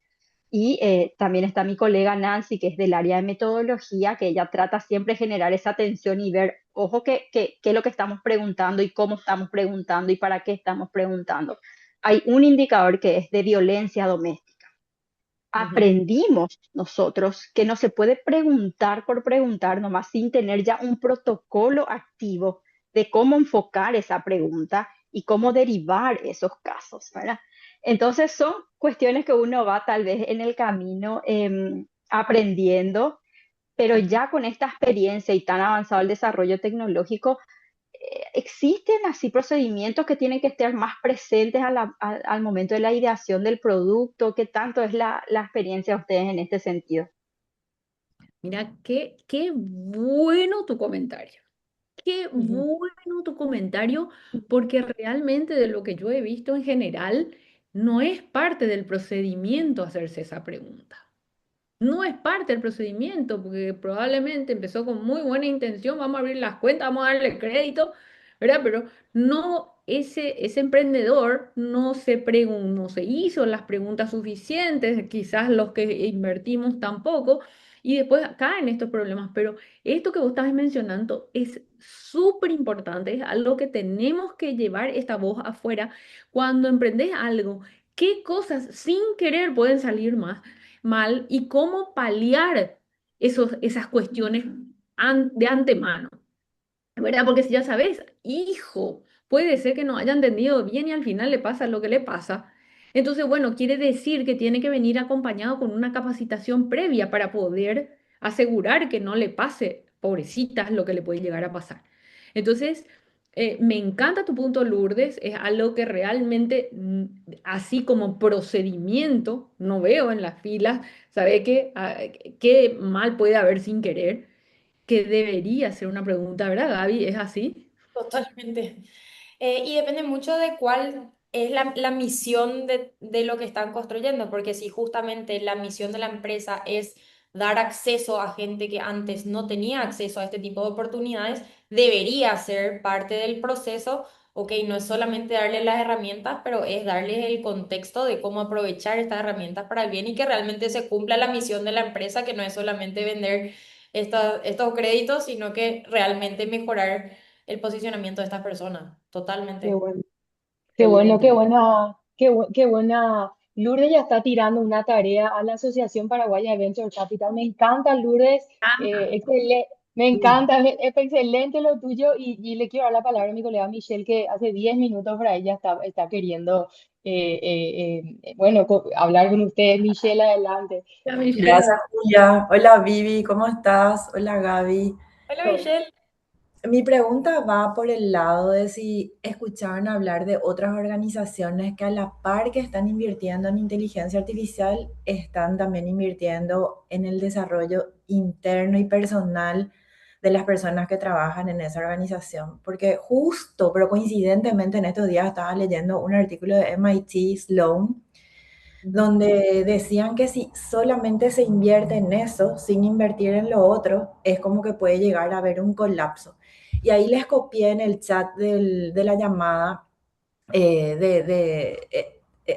Y también está mi colega Nancy, que es del área de metodología, que ella trata siempre de generar esa atención y ver, ojo, qué es lo que estamos preguntando y cómo estamos preguntando y para qué estamos preguntando. Hay un indicador que es de violencia doméstica. Ujú. Aprendimos nosotros que no se puede preguntar por preguntar nomás sin tener ya un protocolo activo de cómo enfocar esa pregunta y cómo derivar esos casos, ¿verdad? Entonces son cuestiones que uno va tal vez en el camino aprendiendo, pero ya con esta experiencia y tan avanzado el desarrollo tecnológico, ¿existen así procedimientos que tienen que estar más presentes al momento de la ideación del producto? ¿Qué tanto es la experiencia de ustedes en este sentido? Mira, qué bueno tu comentario. Qué Ujú, bueno tu comentario, porque realmente de lo que yo he visto en general, no es parte del procedimiento hacerse esa pregunta. No es parte del procedimiento, porque probablemente empezó con muy buena intención, vamos a abrir las cuentas, vamos a darle crédito, ¿verdad? Pero no, ese emprendedor no se hizo las preguntas suficientes, quizás los que invertimos tampoco, y después caen estos problemas. Pero esto que vos estás mencionando es súper importante, es algo que tenemos que llevar esta voz afuera cuando emprendes algo. ¿Qué cosas sin querer pueden salir más? Mal y cómo paliar esas cuestiones de antemano, ¿verdad? Porque si ya sabes, hijo, puede ser que no haya entendido bien y al final le pasa lo que le pasa. Entonces, bueno, quiere decir que tiene que venir acompañado con una capacitación previa para poder asegurar que no le pase, pobrecitas, lo que le puede llegar a pasar. Entonces, me encanta tu punto, Lourdes, es algo que realmente, así como procedimiento, no veo en las filas, ¿sabe qué mal puede haber sin querer? Que debería ser una pregunta, ¿verdad, Gaby? ¿Es así? Totalmente. Y depende mucho de cuál es la misión de lo que están construyendo, porque si justamente la misión de la empresa es dar acceso a gente que antes no tenía acceso a este tipo de oportunidades, debería ser parte del proceso. Ok, no es solamente darles las herramientas, pero es darles el contexto de cómo aprovechar estas herramientas para el bien y que realmente se cumpla la misión de la empresa, que no es solamente vender estos créditos, sino que realmente mejorar el posicionamiento de estas personas. Qué Totalmente. bueno. Qué bueno, qué Excelente. buena, qué buena. Lourdes ya está tirando una tarea a la Asociación Paraguaya de Venture Capital. Me encanta, Lourdes. Ah, Me sí. encanta, es excelente lo tuyo. Y le quiero dar la palabra a mi colega Michelle, que hace 10 minutos para ella está queriendo bueno, hablar con ustedes. Michelle, adelante. ya, Michelle. Gracias, Julia. Hola, Vivi, ¿cómo estás? Hola, Gaby. Hola, Michelle. Mi pregunta va por el lado de si escucharon hablar de otras organizaciones que a la par que están invirtiendo en inteligencia artificial, están también invirtiendo en el desarrollo interno y personal de las personas que trabajan en esa organización. Porque justo, pero coincidentemente en estos días estaba leyendo un artículo de MIT Sloan donde decían que si solamente se invierte en eso, sin invertir en lo otro, es como que puede llegar a haber un colapso. Y ahí les copié en el chat de la llamada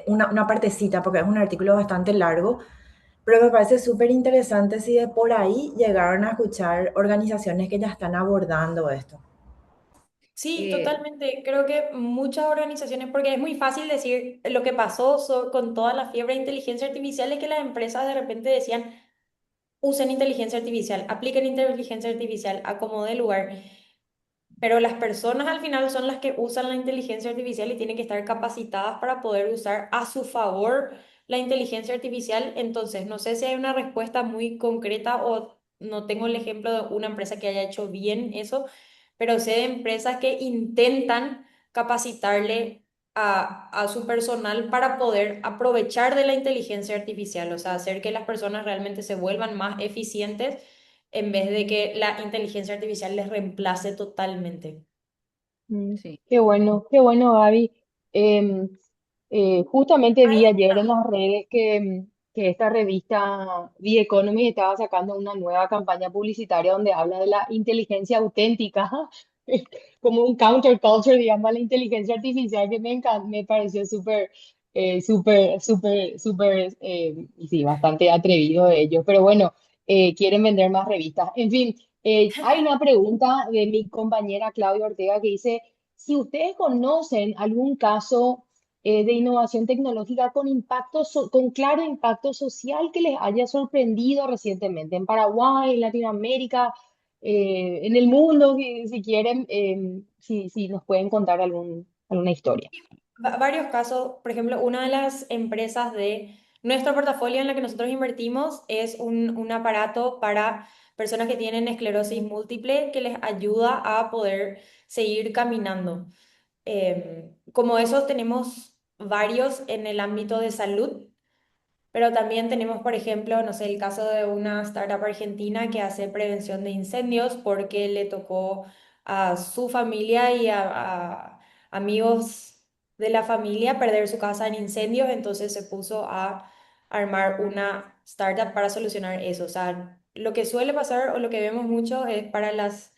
una partecita, porque es un artículo bastante largo, pero me parece súper interesante si de por ahí llegaron a escuchar organizaciones que ya están abordando esto. Sí, Eh, totalmente. Creo que muchas organizaciones, porque es muy fácil decir lo que pasó con toda la fiebre de inteligencia artificial, es que las empresas de repente decían, usen inteligencia artificial, apliquen inteligencia artificial a como dé lugar. Pero las personas al final son las que usan la inteligencia artificial y tienen que estar capacitadas para poder usar a su favor la inteligencia artificial. Entonces, no sé si hay una respuesta muy concreta o no tengo el ejemplo de una empresa que haya hecho bien eso, pero sé de empresas que intentan capacitarle a su personal para poder aprovechar de la inteligencia artificial, o sea, hacer que las personas realmente se vuelvan más eficientes en vez de que la inteligencia artificial les reemplace totalmente. Mm, Sí. qué bueno, Gaby. Em, Justamente vi ayer en las redes que esta revista The Economy estaba sacando una nueva campaña publicitaria donde habla de la inteligencia auténtica, como un counterculture, digamos, a la inteligencia artificial que me pareció y sí, bastante atrevido de ellos. Pero bueno, quieren vender más revistas. En fin, hay una pregunta de mi compañera Claudia Ortega que dice, si ustedes conocen algún caso de innovación tecnológica con con claro impacto social que les haya sorprendido recientemente en Paraguay, en Latinoamérica, en el mundo, si quieren, si nos pueden contar alguna historia. Varios casos, por ejemplo, una de las empresas de nuestro portafolio en la que nosotros invertimos es un aparato para personas que tienen esclerosis múltiple que les ayuda a poder seguir caminando. Como eso tenemos varios en el ámbito de salud. Pero también tenemos, por ejemplo, no sé, el caso de una startup argentina que hace prevención de incendios porque le tocó a su familia y a amigos de la familia perder su casa en incendios, entonces se puso a armar una startup para solucionar eso. O sea, lo que suele pasar o lo que vemos mucho es para las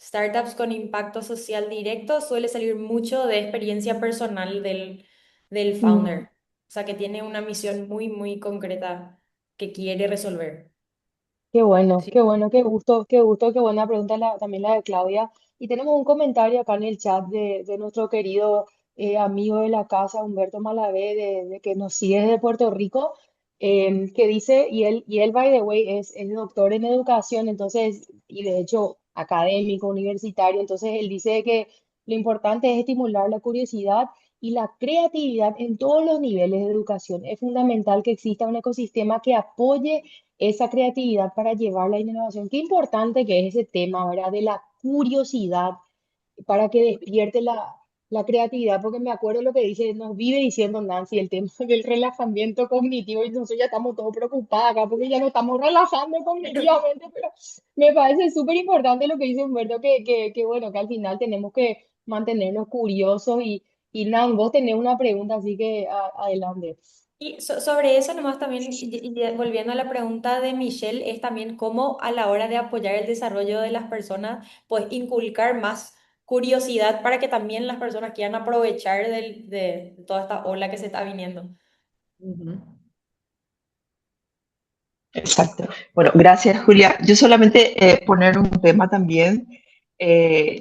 startups con impacto social directo, suele salir mucho de experiencia personal del Mm. founder. O sea, que tiene una misión muy, muy concreta que quiere resolver. Sí. Qué bueno, qué gusto, qué buena pregunta también la de Claudia. Y tenemos un comentario acá en el chat de nuestro querido amigo de la casa, Humberto Malavé, de que nos sigue desde Puerto Rico, que dice, y él, by the way, es doctor en educación, entonces, y de hecho académico, universitario, entonces él dice que lo importante es estimular la curiosidad y la creatividad en todos los niveles de educación. Es fundamental que exista un ecosistema que apoye esa creatividad para llevar la innovación. Qué importante que es ese tema, ¿verdad? De la curiosidad para que despierte la creatividad, porque me acuerdo lo que dice, nos vive diciendo Nancy, el tema del relajamiento cognitivo, y nosotros ya estamos todos preocupados acá, porque ya no estamos relajando cognitivamente, pero me parece súper importante lo que dice Humberto, que bueno, que al final tenemos que mantenernos curiosos y Nan, vos tenés una pregunta, así que adelante. Y sobre eso nomás también, y volviendo a la pregunta de Michelle, es también cómo a la hora de apoyar el desarrollo de las personas, pues inculcar más curiosidad para que también las personas quieran aprovechar de toda esta ola que se está viniendo. Ujú. Exacto. Bueno, gracias, Julia. Yo solamente poner un tema también,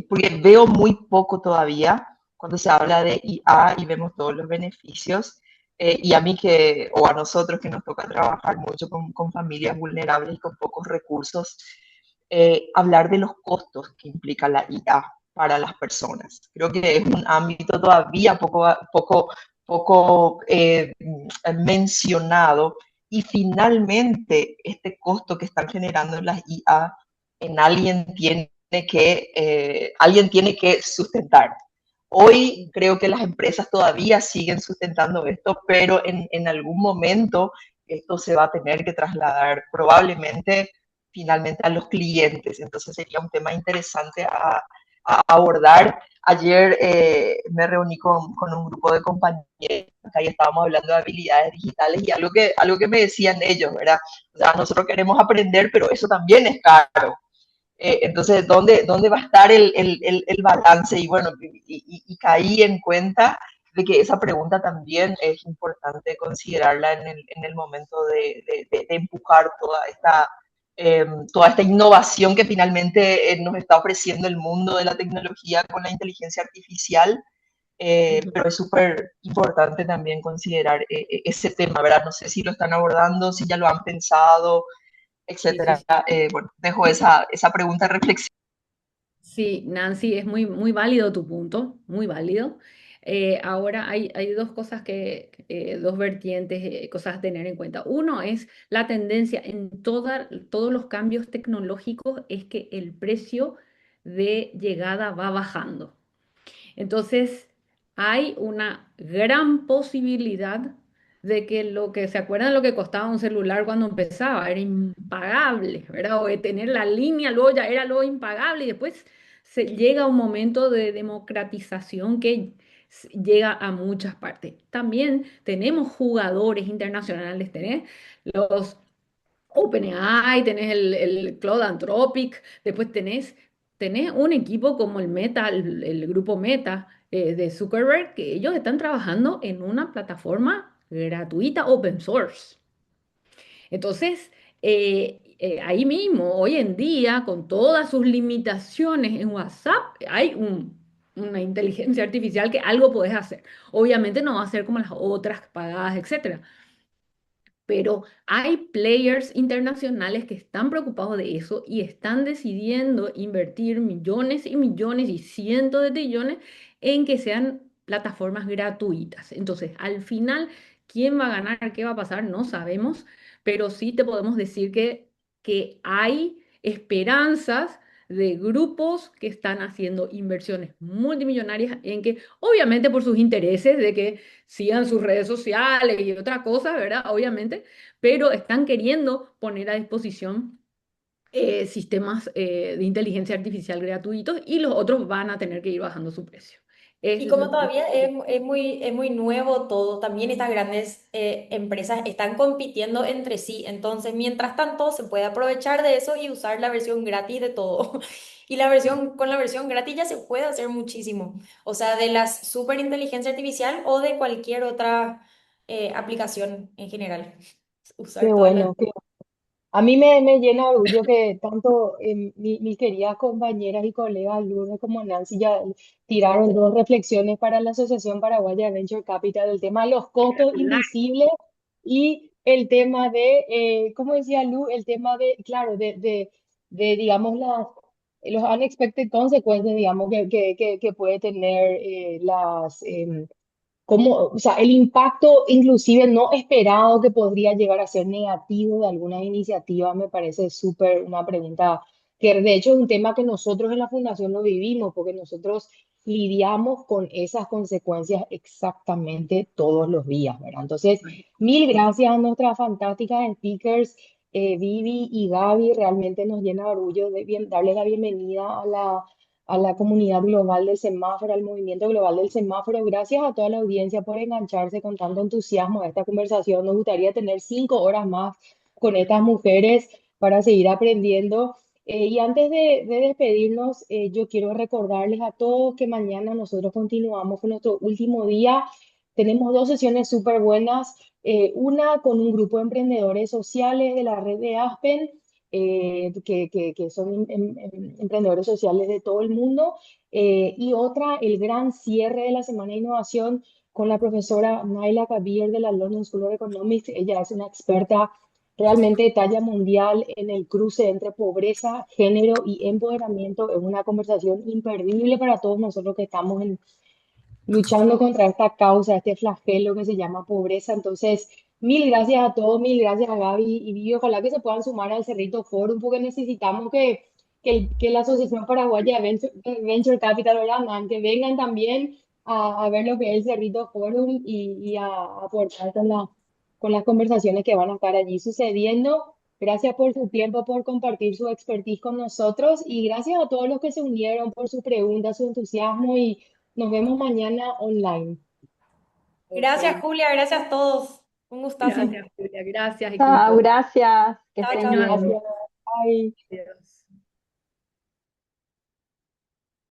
porque veo muy poco todavía cuando se habla de IA y vemos todos los beneficios. Y a mí que, o a nosotros que nos toca trabajar mucho con familias vulnerables y con pocos recursos, hablar de los costos que implica la IA para las personas. Creo que es un ámbito todavía poco mencionado y finalmente este costo que están generando las IA en alguien tiene que sustentar. Hoy creo que las empresas todavía siguen sustentando esto, pero en algún momento esto se va a tener que trasladar probablemente finalmente a los clientes. Entonces sería un tema interesante a abordar. Ayer me reuní con un grupo de compañeros y estábamos hablando de habilidades digitales y algo que me decían ellos, ¿verdad? O sea, nosotros queremos aprender, pero eso también es caro. Entonces, ¿dónde va a estar el balance? Y bueno, y caí en cuenta de que esa pregunta también es importante considerarla en el momento de empujar toda esta innovación que finalmente nos está ofreciendo el mundo de la tecnología con la inteligencia artificial. Ujú. Pero es súper importante también considerar ese tema, ¿verdad? No sé si lo están abordando, si ya lo han pensado, Sí, sí, etcétera. sí. Bueno, dejo esa pregunta reflexiva. Sí, Nancy, es muy, muy válido tu punto, muy válido. Ahora hay dos cosas dos vertientes, cosas a tener en cuenta. Uno es la tendencia en todos los cambios tecnológicos es que el precio de llegada va bajando. Entonces, hay una gran posibilidad de que lo que se acuerdan lo que costaba un celular cuando empezaba, era impagable, ¿verdad? O de tener la línea, luego ya era luego impagable y después se llega a un momento de democratización que llega a muchas partes. También tenemos jugadores internacionales, tenés los OpenAI, tenés el Cloud Anthropic, después tenés un equipo como el Meta, el grupo Meta de Zuckerberg, que ellos están trabajando en una plataforma gratuita open source. Entonces, ahí mismo, hoy en día, con todas sus limitaciones en WhatsApp, hay una inteligencia artificial que algo podés hacer. Obviamente no va a ser como las otras pagadas, etcétera, pero hay players internacionales que están preocupados de eso y están decidiendo invertir millones y millones y cientos de trillones en que sean plataformas gratuitas. Entonces, al final, ¿quién va a ganar? ¿Qué va a pasar? No sabemos, pero sí te podemos decir que hay esperanzas de grupos que están haciendo inversiones multimillonarias en que, obviamente por sus intereses de que sigan sus redes sociales y otra cosa, ¿verdad? Obviamente, pero están queriendo poner a disposición sistemas de inteligencia artificial gratuitos y los otros van a tener que ir bajando su precio. Y Eso es como lo que... todavía es muy nuevo todo, también estas grandes empresas están compitiendo entre sí. Entonces, mientras tanto, se puede aprovechar de eso y usar la versión gratis de todo. Y con la versión gratis ya se puede hacer muchísimo. O sea, de las super inteligencia artificial o de cualquier otra aplicación en general. Qué Usar todas las... bueno, a mí me llena de orgullo que tanto mis queridas compañeras y colegas, Lourdes como Nancy, ya tiraron dos reflexiones para la Asociación Paraguaya de Venture Capital, el tema de los costos invisibles y el tema de, como decía Lu, el tema de, claro, digamos, los unexpected consequences, digamos, que puede tener o sea, el impacto inclusive no esperado que podría llegar a ser negativo de alguna iniciativa me parece súper una pregunta que de hecho es un tema que nosotros en la fundación no vivimos porque nosotros lidiamos con esas consecuencias exactamente todos los días, ¿verdad? Entonces, mil gracias a nuestras fantásticas speakers, Vivi y Gaby, realmente nos llena de orgullo darles la bienvenida a la comunidad global del semáforo, al movimiento global del semáforo. Gracias a toda la audiencia por engancharse con tanto entusiasmo a esta conversación. Nos gustaría tener 5 horas más con estas mujeres para seguir aprendiendo. Y antes de despedirnos, yo quiero recordarles a todos que mañana nosotros continuamos con nuestro último día. Tenemos dos sesiones súper buenas, una con un grupo de emprendedores sociales de la red de Aspen, que son emprendedores sociales de todo el mundo, y otra, el gran cierre de la Semana de Innovación con la profesora Naila Kabir de la London School of Economics. Ella es una experta realmente de talla mundial en el cruce entre pobreza, género y empoderamiento. Es una conversación imperdible para todos nosotros que estamos luchando contra esta causa, este flagelo que se llama pobreza. Entonces, mil gracias a todos, mil gracias a Gaby y Vivi. Ojalá que se puedan sumar al Cerrito Forum porque necesitamos que la Asociación Paraguaya de Venture Capital, ¿verdad, man? Que vengan también a ver lo que es el Cerrito Forum y a aportar con las conversaciones que van a estar allí sucediendo. Gracias por su tiempo, por compartir su expertise con nosotros y gracias a todos los que se unieron por sus preguntas, su entusiasmo y nos vemos mañana online. Gracias, Ok. Julia. Gracias a todos. Un gustazo. Gracias, Julia. Gracias, Chao, equipo. gracias, que Chao, estén chao. bien. Gracias. Bye. Adiós.